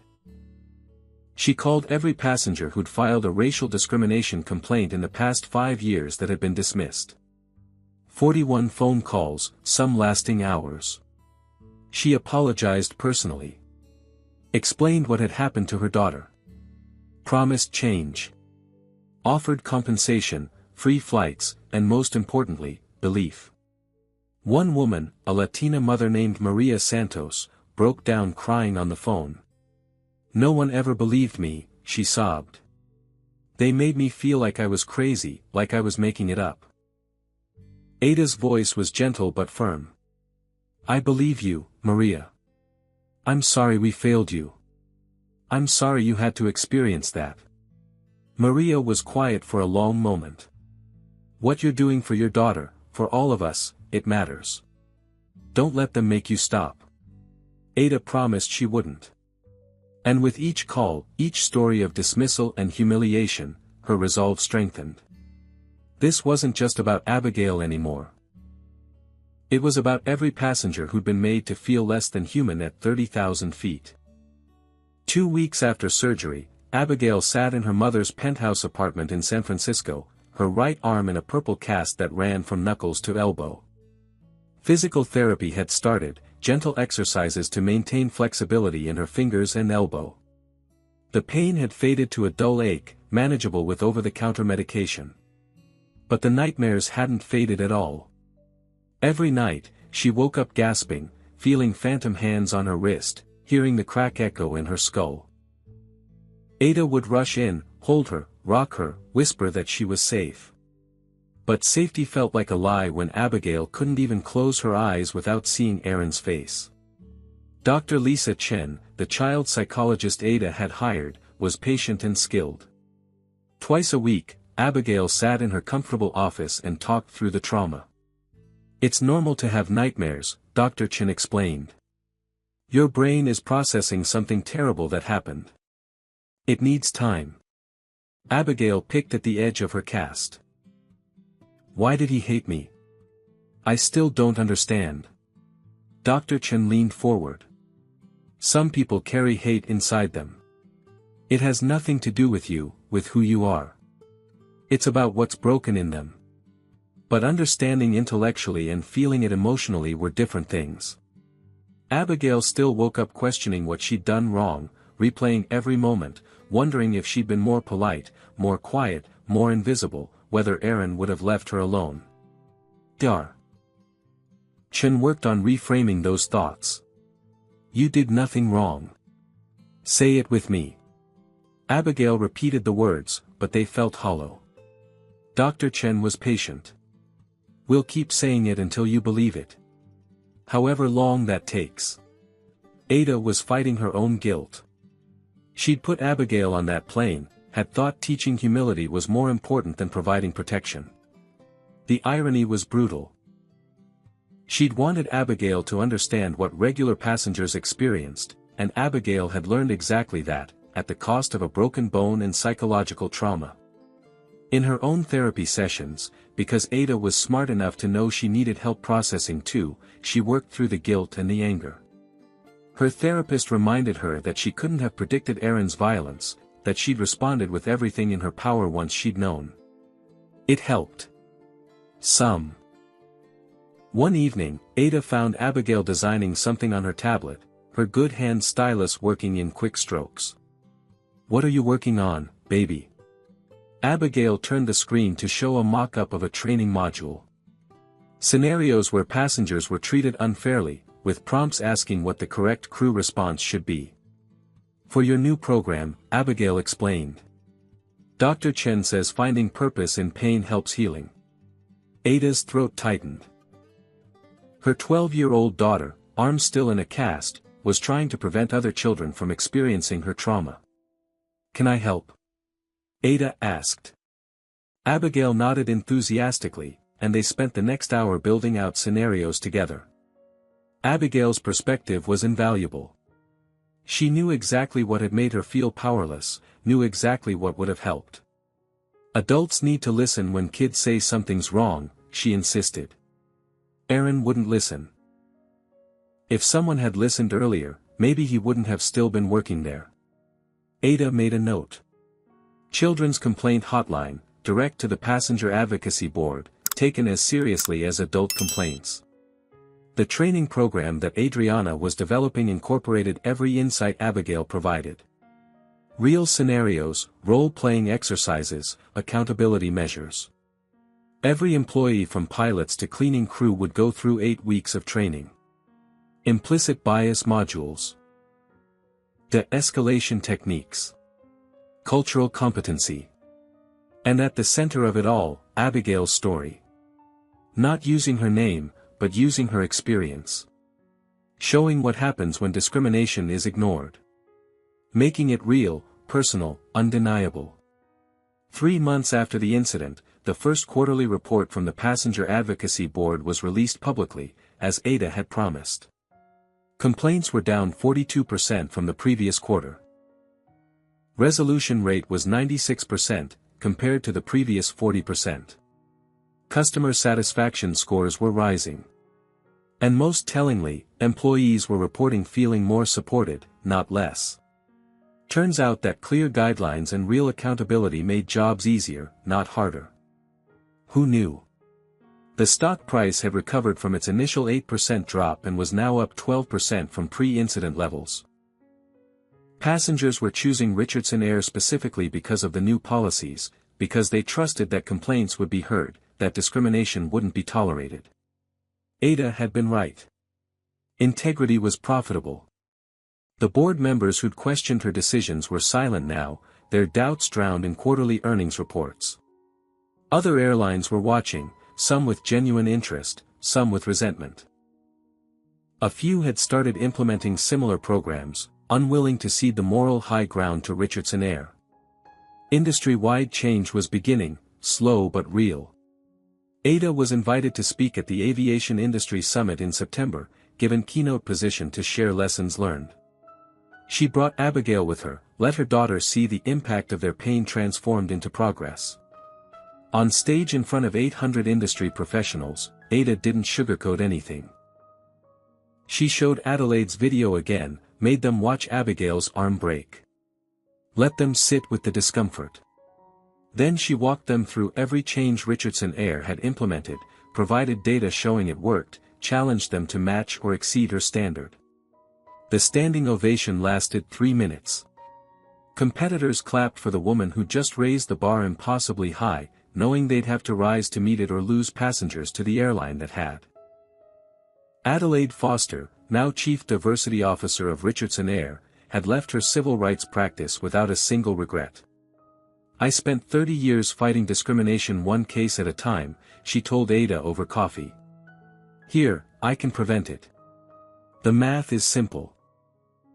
She called every passenger who'd filed a racial discrimination complaint in the past 5 years that had been dismissed. 41 phone calls, some lasting hours. She apologized personally. Explained what had happened to her daughter. Promised change. Offered compensation, free flights, and most importantly, belief. One woman, a Latina mother named Maria Santos, broke down crying on the phone. "No one ever believed me," she sobbed. "They made me feel like I was crazy, like I was making it up." Ada's voice was gentle but firm. "I believe you, Maria. I'm sorry we failed you. I'm sorry you had to experience that." Maria was quiet for a long moment. "What you're doing for your daughter, for all of us, it matters. Don't let them make you stop." Ada promised she wouldn't. And with each call, each story of dismissal and humiliation, her resolve strengthened. This wasn't just about Abigail anymore. It was about every passenger who'd been made to feel less than human at 30,000 feet. 2 weeks after surgery, Abigail sat in her mother's penthouse apartment in San Francisco, her right arm in a purple cast that ran from knuckles to elbow. Physical therapy had started, gentle exercises to maintain flexibility in her fingers and elbow. The pain had faded to a dull ache, manageable with over-the-counter medication. But the nightmares hadn't faded at all. Every night, she woke up gasping, feeling phantom hands on her wrist, hearing the crack echo in her skull. Ada would rush in, hold her, rock her, whisper that she was safe. But safety felt like a lie when Abigail couldn't even close her eyes without seeing Aaron's face. Dr. Lisa Chen, the child psychologist Ada had hired, was patient and skilled. Twice a week, Abigail sat in her comfortable office and talked through the trauma. "It's normal to have nightmares," Dr. Chen explained. "Your brain is processing something terrible that happened. It needs time." Abigail picked at the edge of her cast. "Why did he hate me? I still don't understand." Dr. Chen leaned forward. "Some people carry hate inside them. It has nothing to do with you, with who you are. It's about what's broken in them." But understanding intellectually and feeling it emotionally were different things. Abigail still woke up questioning what she'd done wrong, replaying every moment, wondering if she'd been more polite, more quiet, more invisible, whether Aaron would have left her alone. Dar. Chen worked on reframing those thoughts. "You did nothing wrong. Say it with me." Abigail repeated the words, but they felt hollow. Dr. Chen was patient. "We'll keep saying it until you believe it. However long that takes." Ada was fighting her own guilt. She'd put Abigail on that plane, had thought teaching humility was more important than providing protection. The irony was brutal. She'd wanted Abigail to understand what regular passengers experienced, and Abigail had learned exactly that, at the cost of a broken bone and psychological trauma. In her own therapy sessions, because Ada was smart enough to know she needed help processing too, she worked through the guilt and the anger. Her therapist reminded her that she couldn't have predicted Aaron's violence, that she'd responded with everything in her power once she'd known. It helped. Some. One evening, Ada found Abigail designing something on her tablet, her good hand stylus working in quick strokes. "What are you working on, baby?" Abigail turned the screen to show a mock-up of a training module. Scenarios where passengers were treated unfairly, with prompts asking what the correct crew response should be. "For your new program," Abigail explained. "Dr. Chen says finding purpose in pain helps healing." Ada's throat tightened. Her 12-year-old daughter, arm still in a cast, was trying to prevent other children from experiencing her trauma. "Can I help?" Ada asked. Abigail nodded enthusiastically, and they spent the next hour building out scenarios together. Abigail's perspective was invaluable. She knew exactly what had made her feel powerless, knew exactly what would have helped. Adults need to listen when kids say something's wrong, she insisted. Aaron wouldn't listen. If someone had listened earlier, maybe he wouldn't have still been working there. Ada made a note. Children's Complaint Hotline, direct to the Passenger Advocacy Board, taken as seriously as adult complaints. The training program that Adriana was developing incorporated every insight Abigail provided. Real scenarios, role-playing exercises, accountability measures. Every employee from pilots to cleaning crew would go through 8 weeks of training. Implicit bias modules. De-escalation techniques. Cultural competency. And at the center of it all, Abigail's story. Not using her name, but using her experience. Showing what happens when discrimination is ignored. Making it real, personal, undeniable. 3 months after the incident, the first quarterly report from the Passenger Advocacy Board was released publicly, as Ada had promised. Complaints were down 42% from the previous quarter. Resolution rate was 96%, compared to the previous 40%. Customer satisfaction scores were rising. And most tellingly, employees were reporting feeling more supported, not less. Turns out that clear guidelines and real accountability made jobs easier, not harder. Who knew? The stock price had recovered from its initial 8% drop and was now up 12% from pre-incident levels. Passengers were choosing Richardson Air specifically because of the new policies, because they trusted that complaints would be heard, that discrimination wouldn't be tolerated. Ada had been right. Integrity was profitable. The board members who'd questioned her decisions were silent now, their doubts drowned in quarterly earnings reports. Other airlines were watching, some with genuine interest, some with resentment. A few had started implementing similar programs, unwilling to cede the moral high ground to Richardson Air. Industry-wide change was beginning, slow but real. Ada was invited to speak at the Aviation Industry Summit in September, given keynote position to share lessons learned. She brought Abigail with her, let her daughter see the impact of their pain transformed into progress. On stage in front of 800 industry professionals, Ada didn't sugarcoat anything. She showed Adelaide's video again, made them watch Abigail's arm break. Let them sit with the discomfort. Then she walked them through every change Richardson Air had implemented, provided data showing it worked, challenged them to match or exceed her standard. The standing ovation lasted 3 minutes. Competitors clapped for the woman who just raised the bar impossibly high, knowing they'd have to rise to meet it or lose passengers to the airline that had. Adelaide Foster, now Chief Diversity Officer of Richardson Air, had left her civil rights practice without a single regret. I spent 30 years fighting discrimination one case at a time, she told Ada over coffee. Here, I can prevent it. The math is simple.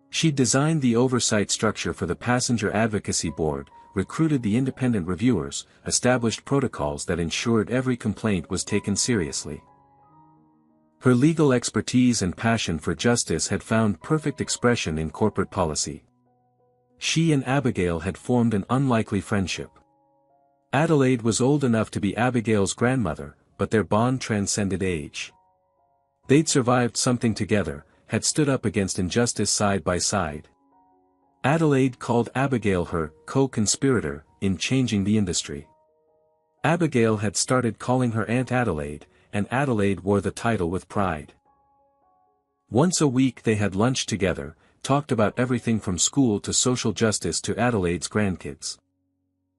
She designed the oversight structure for the Passenger Advocacy Board, recruited the independent reviewers, established protocols that ensured every complaint was taken seriously. Her legal expertise and passion for justice had found perfect expression in corporate policy. She and Abigail had formed an unlikely friendship. Adelaide was old enough to be Abigail's grandmother, but their bond transcended age. They'd survived something together, had stood up against injustice side by side. Adelaide called Abigail her co-conspirator in changing the industry. Abigail had started calling her Aunt Adelaide, and Adelaide wore the title with pride. Once a week they had lunch together, talked about everything from school to social justice to Adelaide's grandkids.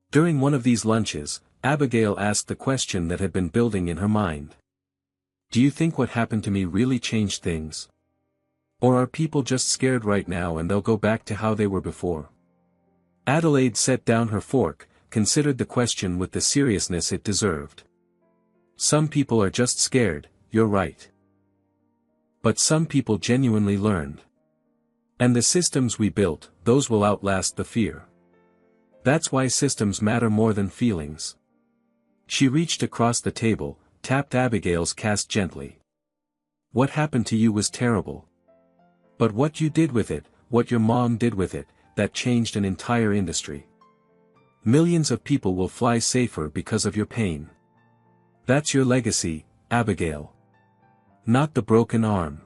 During one of these lunches, Abigail asked the question that had been building in her mind. Do you think what happened to me really changed things? Or are people just scared right now and they'll go back to how they were before? Adelaide set down her fork, considered the question with the seriousness it deserved. Some people are just scared, you're right. But some people genuinely learned. And the systems we built, those will outlast the fear. That's why systems matter more than feelings. She reached across the table, tapped Abigail's cast gently. What happened to you was terrible. But what you did with it, what your mom did with it, that changed an entire industry. Millions of people will fly safer because of your pain. That's your legacy, Abigail. Not the broken arm.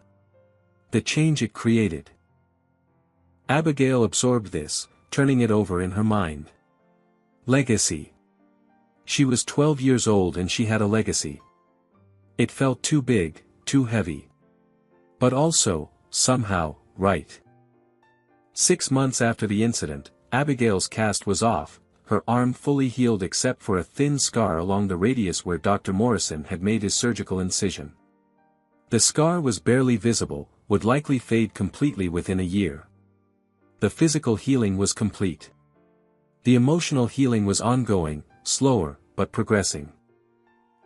The change it created. Abigail absorbed this, turning it over in her mind. Legacy. She was 12 years old and she had a legacy. It felt too big, too heavy. But also, somehow, right. 6 months after the incident, Abigail's cast was off, her arm fully healed except for a thin scar along the radius where Dr. Morrison had made his surgical incision. The scar was barely visible, would likely fade completely within a year. The physical healing was complete. The emotional healing was ongoing, slower, but progressing.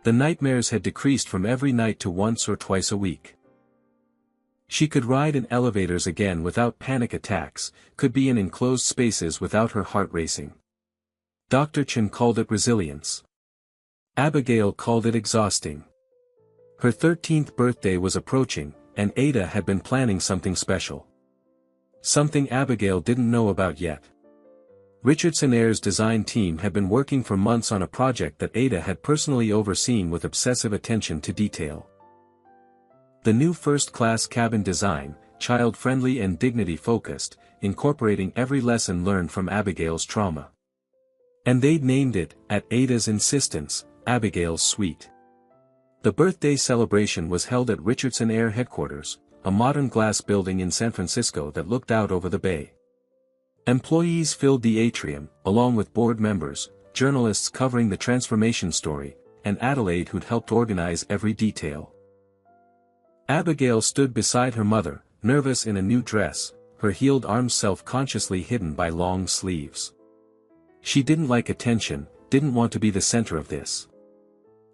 The nightmares had decreased from every night to once or twice a week. She could ride in elevators again without panic attacks, could be in enclosed spaces without her heart racing. Dr. Chen called it resilience. Abigail called it exhausting. Her 13th birthday was approaching, and Ada had been planning something special. Something Abigail didn't know about yet. Richardson Air's design team had been working for months on a project that Ada had personally overseen with obsessive attention to detail. The new first-class cabin design, child-friendly and dignity-focused, incorporating every lesson learned from Abigail's trauma. And they'd named it, at Ada's insistence, Abigail's Suite. The birthday celebration was held at Richardson Air headquarters, a modern glass building in San Francisco that looked out over the bay. Employees filled the atrium, along with board members, journalists covering the transformation story, and Adelaide who'd helped organize every detail. Abigail stood beside her mother, nervous in a new dress, her healed arms self-consciously hidden by long sleeves. She didn't like attention, didn't want to be the center of this.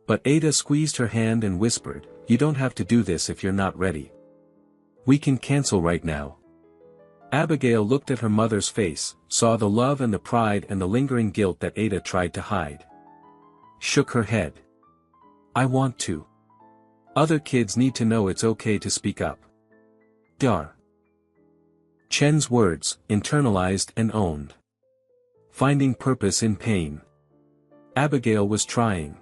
But Ada squeezed her hand and whispered, "You don't have to do this if you're not ready. We can cancel right now." Abigail looked at her mother's face, saw the love and the pride and the lingering guilt that Ada tried to hide. Shook her head. "I want to. Other kids need to know it's okay to speak up." Dar. Chen's words, internalized and owned. Finding purpose in pain. Abigail was trying.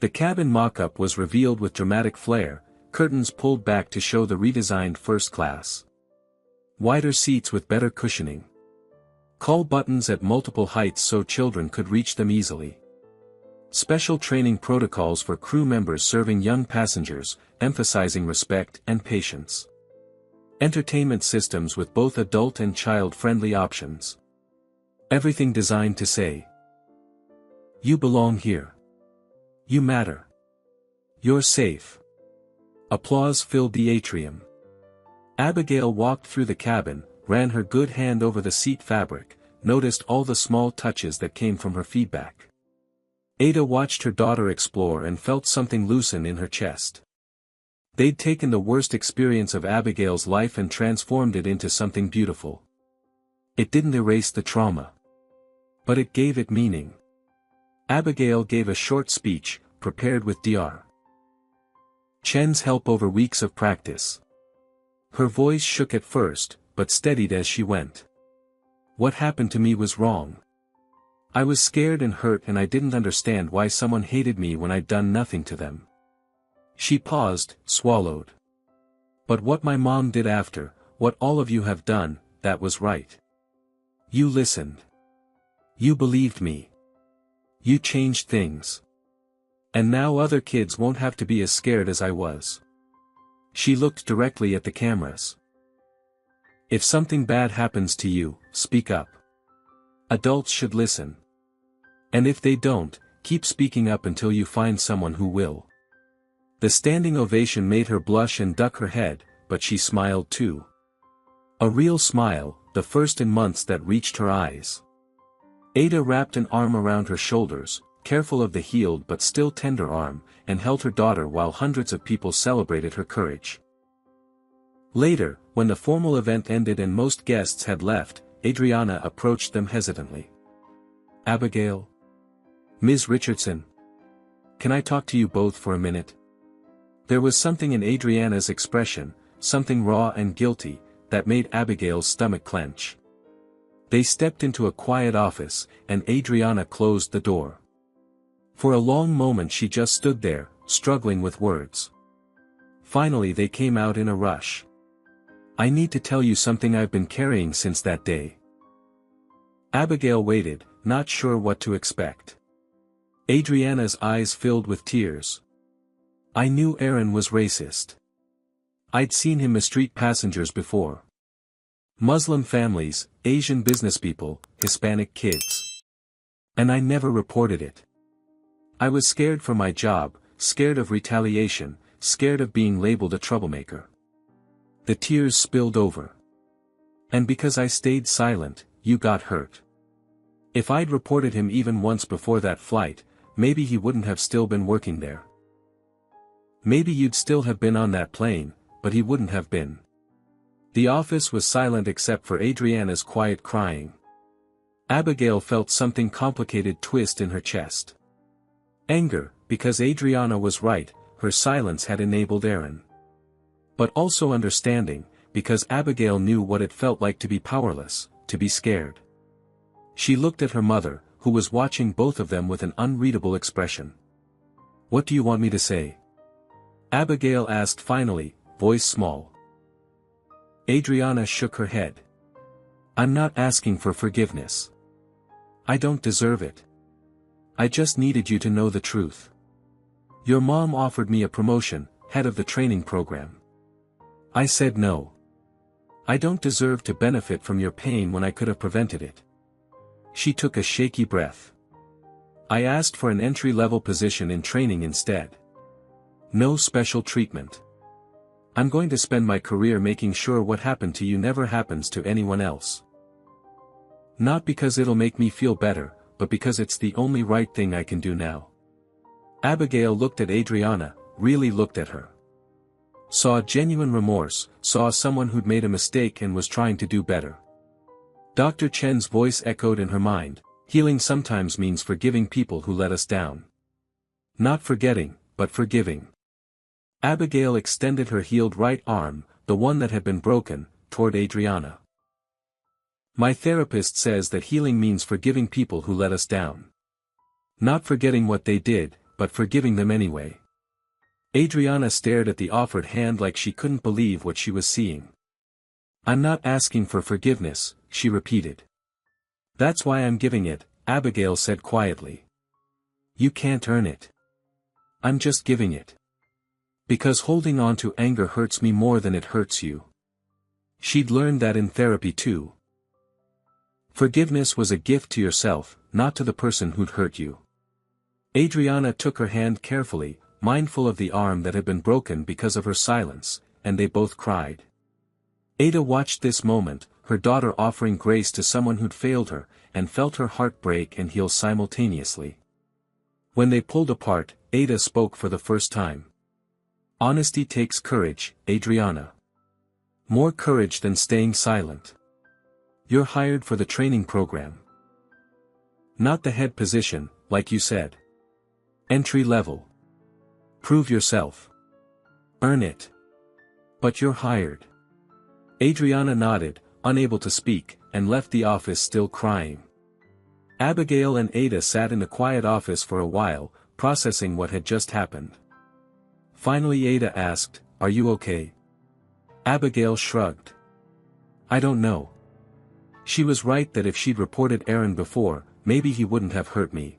The cabin mock-up was revealed with dramatic flair, curtains pulled back to show the redesigned first class. Wider seats with better cushioning. Call buttons at multiple heights so children could reach them easily. Special training protocols for crew members serving young passengers, emphasizing respect and patience. Entertainment systems with both adult and child-friendly options. Everything designed to say, "You belong here. You matter. You're safe." Applause filled the atrium. Abigail walked through the cabin, ran her good hand over the seat fabric, noticed all the small touches that came from her feedback. Ada watched her daughter explore and felt something loosen in her chest. They'd taken the worst experience of Abigail's life and transformed it into something beautiful. It didn't erase the trauma. But it gave it meaning. Abigail gave a short speech, prepared with Dr. Chen's help over weeks of practice. Her voice shook at first, but steadied as she went. "What happened to me was wrong. I was scared and hurt and I didn't understand why someone hated me when I'd done nothing to them." She paused, swallowed. "But what my mom did after, what all of you have done, that was right. You listened. You believed me. You changed things. And now other kids won't have to be as scared as I was." She looked directly at the cameras. "If something bad happens to you, speak up. Adults should listen. And if they don't, keep speaking up until you find someone who will." The standing ovation made her blush and duck her head, but she smiled too. A real smile, the first in months that reached her eyes. Ada wrapped an arm around her shoulders, careful of the healed but still tender arm, and held her daughter while hundreds of people celebrated her courage. Later, when the formal event ended and most guests had left, Adriana approached them hesitantly. "Abigail? Ms. Richardson? Can I talk to you both for a minute? There was something in Adriana's expression, something raw and guilty, that made Abigail's stomach clench. They stepped into a quiet office, and Adriana closed the door. For a long moment she just stood there, struggling with words. Finally they came out in a rush. I need to tell you something I've been carrying since that day. Abigail waited, not sure what to expect. Adriana's eyes filled with tears. I knew Aaron was racist. I'd seen him mistreat passengers before. Muslim families, Asian businesspeople, Hispanic kids. And I never reported it. I was scared for my job, scared of retaliation, scared of being labeled a troublemaker. The tears spilled over. And because I stayed silent, you got hurt. If I'd reported him even once before that flight, maybe he wouldn't have still been working there. Maybe you'd still have been on that plane, but he wouldn't have been. The office was silent except for Adriana's quiet crying. Abigail felt something complicated twist in her chest. Anger, because Adriana was right, her silence had enabled Aaron. But also understanding, because Abigail knew what it felt like to be powerless, to be scared. She looked at her mother, who was watching both of them with an unreadable expression. What do you want me to say? Abigail asked finally, voice small. Adriana shook her head. I'm not asking for forgiveness. I don't deserve it. I just needed you to know the truth. Your mom offered me a promotion, head of the training program. I said no. I don't deserve to benefit from your pain when I could have prevented it. She took a shaky breath. I asked for an entry-level position in training instead. No special treatment. I'm going to spend my career making sure what happened to you never happens to anyone else. Not because it'll make me feel better, but because it's the only right thing I can do now. Abigail looked at Adriana, really looked at her. Saw genuine remorse, saw someone who'd made a mistake and was trying to do better. Dr. Chen's voice echoed in her mind, healing sometimes means forgiving people who let us down. Not forgetting, but forgiving. Abigail extended her healed right arm, the one that had been broken, toward Adriana. My therapist says that healing means forgiving people who let us down. Not forgetting what they did, but forgiving them anyway. Adriana stared at the offered hand like she couldn't believe what she was seeing. I'm not asking for forgiveness, she repeated. That's why I'm giving it, Abigail said quietly. You can't earn it. I'm just giving it. Because holding on to anger hurts me more than it hurts you. She'd learned that in therapy too. Forgiveness was a gift to yourself, not to the person who'd hurt you. Adriana took her hand carefully, mindful of the arm that had been broken because of her silence, and they both cried. Ada watched this moment, her daughter offering grace to someone who'd failed her, and felt her heart break and heal simultaneously. When they pulled apart, Ada spoke for the first time. Honesty takes courage, Adriana. More courage than staying silent. You're hired for the training program. Not the head position, like you said. Entry level. Prove yourself. Earn it. But you're hired. Adriana nodded, unable to speak, and left the office still crying. Abigail and Ada sat in the quiet office for a while, processing what had just happened. Finally Ada asked, "Are you okay?" Abigail shrugged. "I don't know. She was right that if she'd reported Aaron before, maybe he wouldn't have hurt me.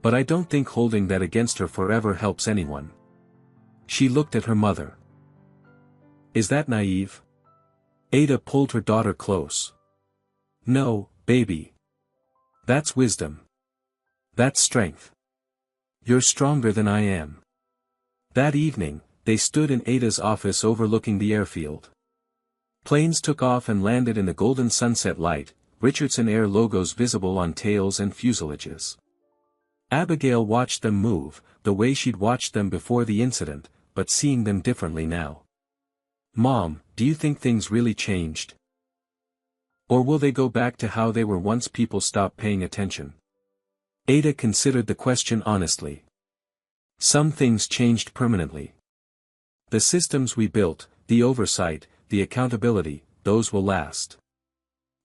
But I don't think holding that against her forever helps anyone." She looked at her mother. "Is that naive?" Ada pulled her daughter close. "No, baby. That's wisdom. That's strength. You're stronger than I am." That evening, they stood in Ada's office overlooking the airfield. Planes took off and landed in the golden sunset light, Richardson Air logos visible on tails and fuselages. Abigail watched them move, the way she'd watched them before the incident, but seeing them differently now. "Mom, do you think things really changed? Or will they go back to how they were once people stopped paying attention?" Ada considered the question honestly. Some things changed permanently. The systems we built, the oversight, the accountability, those will last.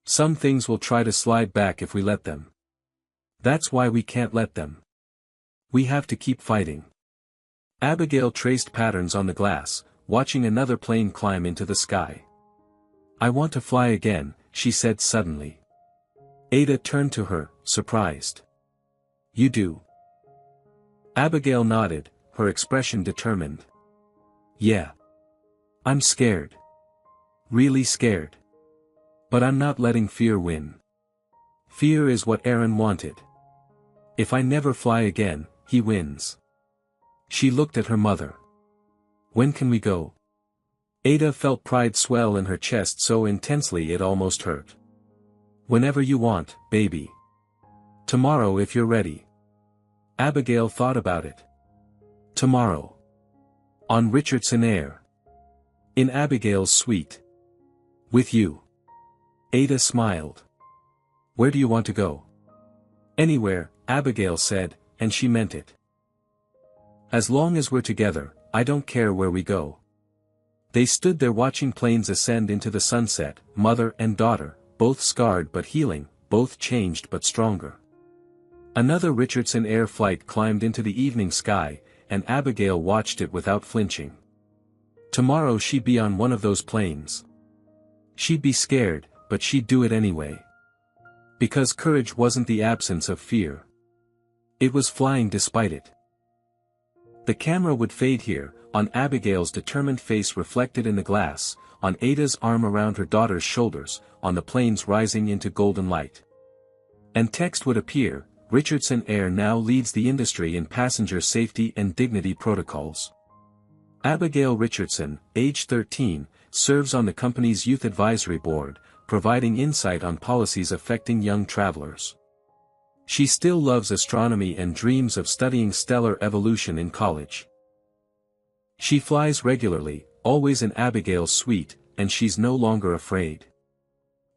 Some things will try to slide back if we let them. That's why we can't let them. We have to keep fighting. Abigail traced patterns on the glass, watching another plane climb into the sky. I want to fly again, she said suddenly. Ada turned to her, surprised. You do? Abigail nodded, her expression determined. Yeah. I'm scared. Really scared. But I'm not letting fear win. Fear is what Aaron wanted. If I never fly again, he wins. She looked at her mother. When can we go? Ada felt pride swell in her chest so intensely it almost hurt. Whenever you want, baby. Tomorrow if you're ready. Abigail thought about it. Tomorrow. On Richardson Air. In Abigail's suite. With you. Ada smiled. Where do you want to go? Anywhere, Abigail said, and she meant it. As long as we're together, I don't care where we go. They stood there watching planes ascend into the sunset, mother and daughter, both scarred but healing, both changed but stronger. Another Richardson Air flight climbed into the evening sky, and Abigail watched it without flinching. Tomorrow she'd be on one of those planes. She'd be scared, but she'd do it anyway. Because courage wasn't the absence of fear. It was flying despite it. The camera would fade here, on Abigail's determined face reflected in the glass, on Ada's arm around her daughter's shoulders, on the planes rising into golden light. And text would appear, Richardson Air now leads the industry in passenger safety and dignity protocols. Abigail Richardson, age 13, serves on the company's youth advisory board, providing insight on policies affecting young travelers. She still loves astronomy and dreams of studying stellar evolution in college. She flies regularly, always in Abigail's suite, and she's no longer afraid.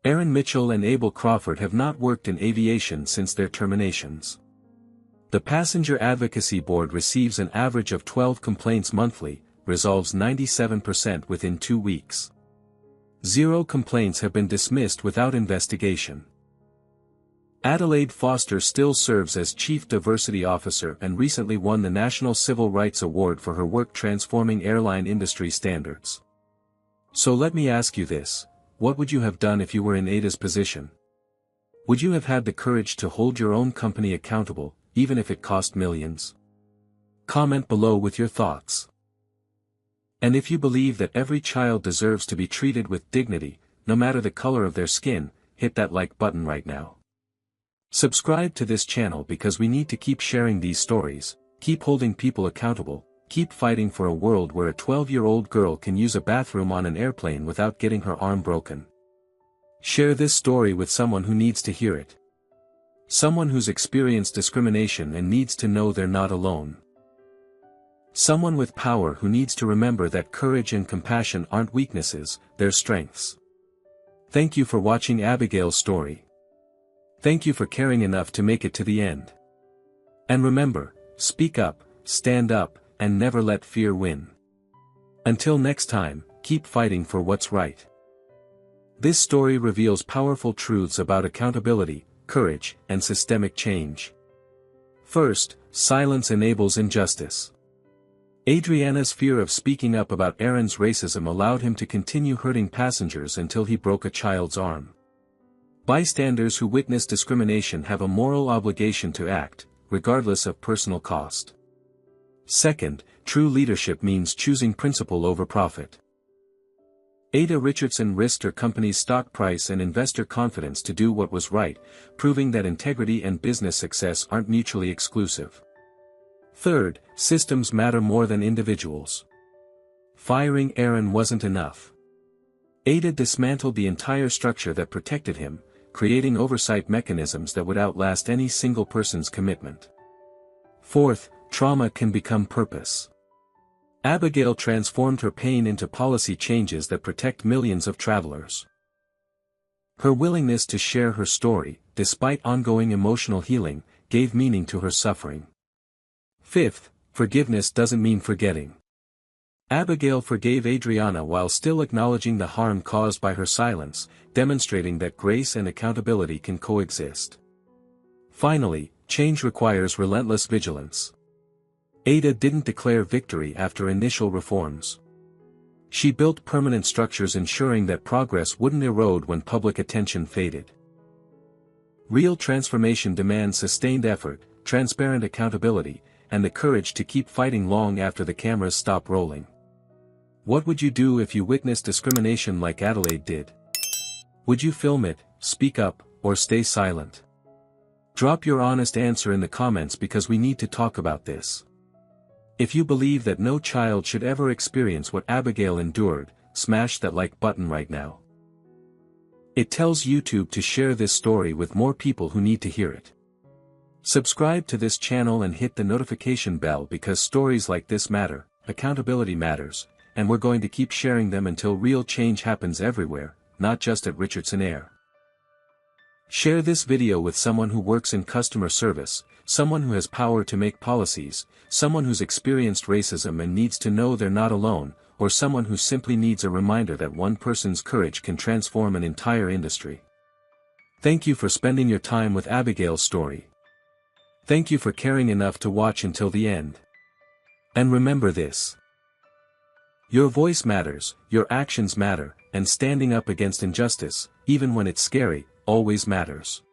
Aaron Mitchell and Abel Crawford have not worked in aviation since their terminations. The Passenger Advocacy Board receives an average of 12 complaints monthly, resolves 97% within 2 weeks. 0 complaints have been dismissed without investigation. Adelaide Foster still serves as Chief Diversity Officer and recently won the National Civil Rights Award for her work transforming airline industry standards. So let me ask you this. What would you have done if you were in Ada's position? Would you have had the courage to hold your own company accountable, even if it cost millions? Comment below with your thoughts. And if you believe that every child deserves to be treated with dignity, no matter the color of their skin, hit that like button right now. Subscribe to this channel because we need to keep sharing these stories, keep holding people accountable, keep fighting for a world where a 12-year-old girl can use a bathroom on an airplane without getting her arm broken. Share this story with someone who needs to hear it. Someone who's experienced discrimination and needs to know they're not alone. Someone with power who needs to remember that courage and compassion aren't weaknesses, they're strengths. Thank you for watching Abigail's story. Thank you for caring enough to make it to the end. And remember, speak up, stand up, and never let fear win. Until next time, keep fighting for what's right. This story reveals powerful truths about accountability, courage, and systemic change. First, silence enables injustice. Adriana's fear of speaking up about Aaron's racism allowed him to continue hurting passengers until he broke a child's arm. Bystanders who witness discrimination have a moral obligation to act, regardless of personal cost. Second, true leadership means choosing principle over profit. Ada Richardson risked her company's stock price and investor confidence to do what was right, proving that integrity and business success aren't mutually exclusive. Third, systems matter more than individuals. Firing Aaron wasn't enough. Ada dismantled the entire structure that protected him, creating oversight mechanisms that would outlast any single person's commitment. Fourth, trauma can become purpose. Abigail transformed her pain into policy changes that protect millions of travelers. Her willingness to share her story, despite ongoing emotional healing, gave meaning to her suffering. Fifth, forgiveness doesn't mean forgetting. Abigail forgave Adriana while still acknowledging the harm caused by her silence, demonstrating that grace and accountability can coexist. Finally, change requires relentless vigilance. Ada didn't declare victory after initial reforms. She built permanent structures ensuring that progress wouldn't erode when public attention faded. Real transformation demands sustained effort, transparent accountability, and the courage to keep fighting long after the cameras stop rolling. What would you do if you witnessed discrimination like Adelaide did? Would you film it, speak up, or stay silent? Drop your honest answer in the comments because we need to talk about this. If you believe that no child should ever experience what Abigail endured, smash that like button right now. It tells YouTube to share this story with more people who need to hear it. Subscribe to this channel and hit the notification bell because stories like this matter, accountability matters, and we're going to keep sharing them until real change happens everywhere, not just at Richardson Air. Share this video with someone who works in customer service, someone who has power to make policies, someone who's experienced racism and needs to know they're not alone, or someone who simply needs a reminder that one person's courage can transform an entire industry. Thank you for spending your time with Abigail's story. Thank you for caring enough to watch until the end. And remember this. Your voice matters, your actions matter, and standing up against injustice, even when it's scary, always matters.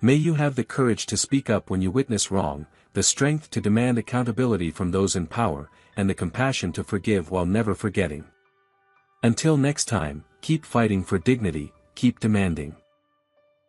May you have the courage to speak up when you witness wrong, the strength to demand accountability from those in power, and the compassion to forgive while never forgetting. Until next time, keep fighting for dignity, keep demanding.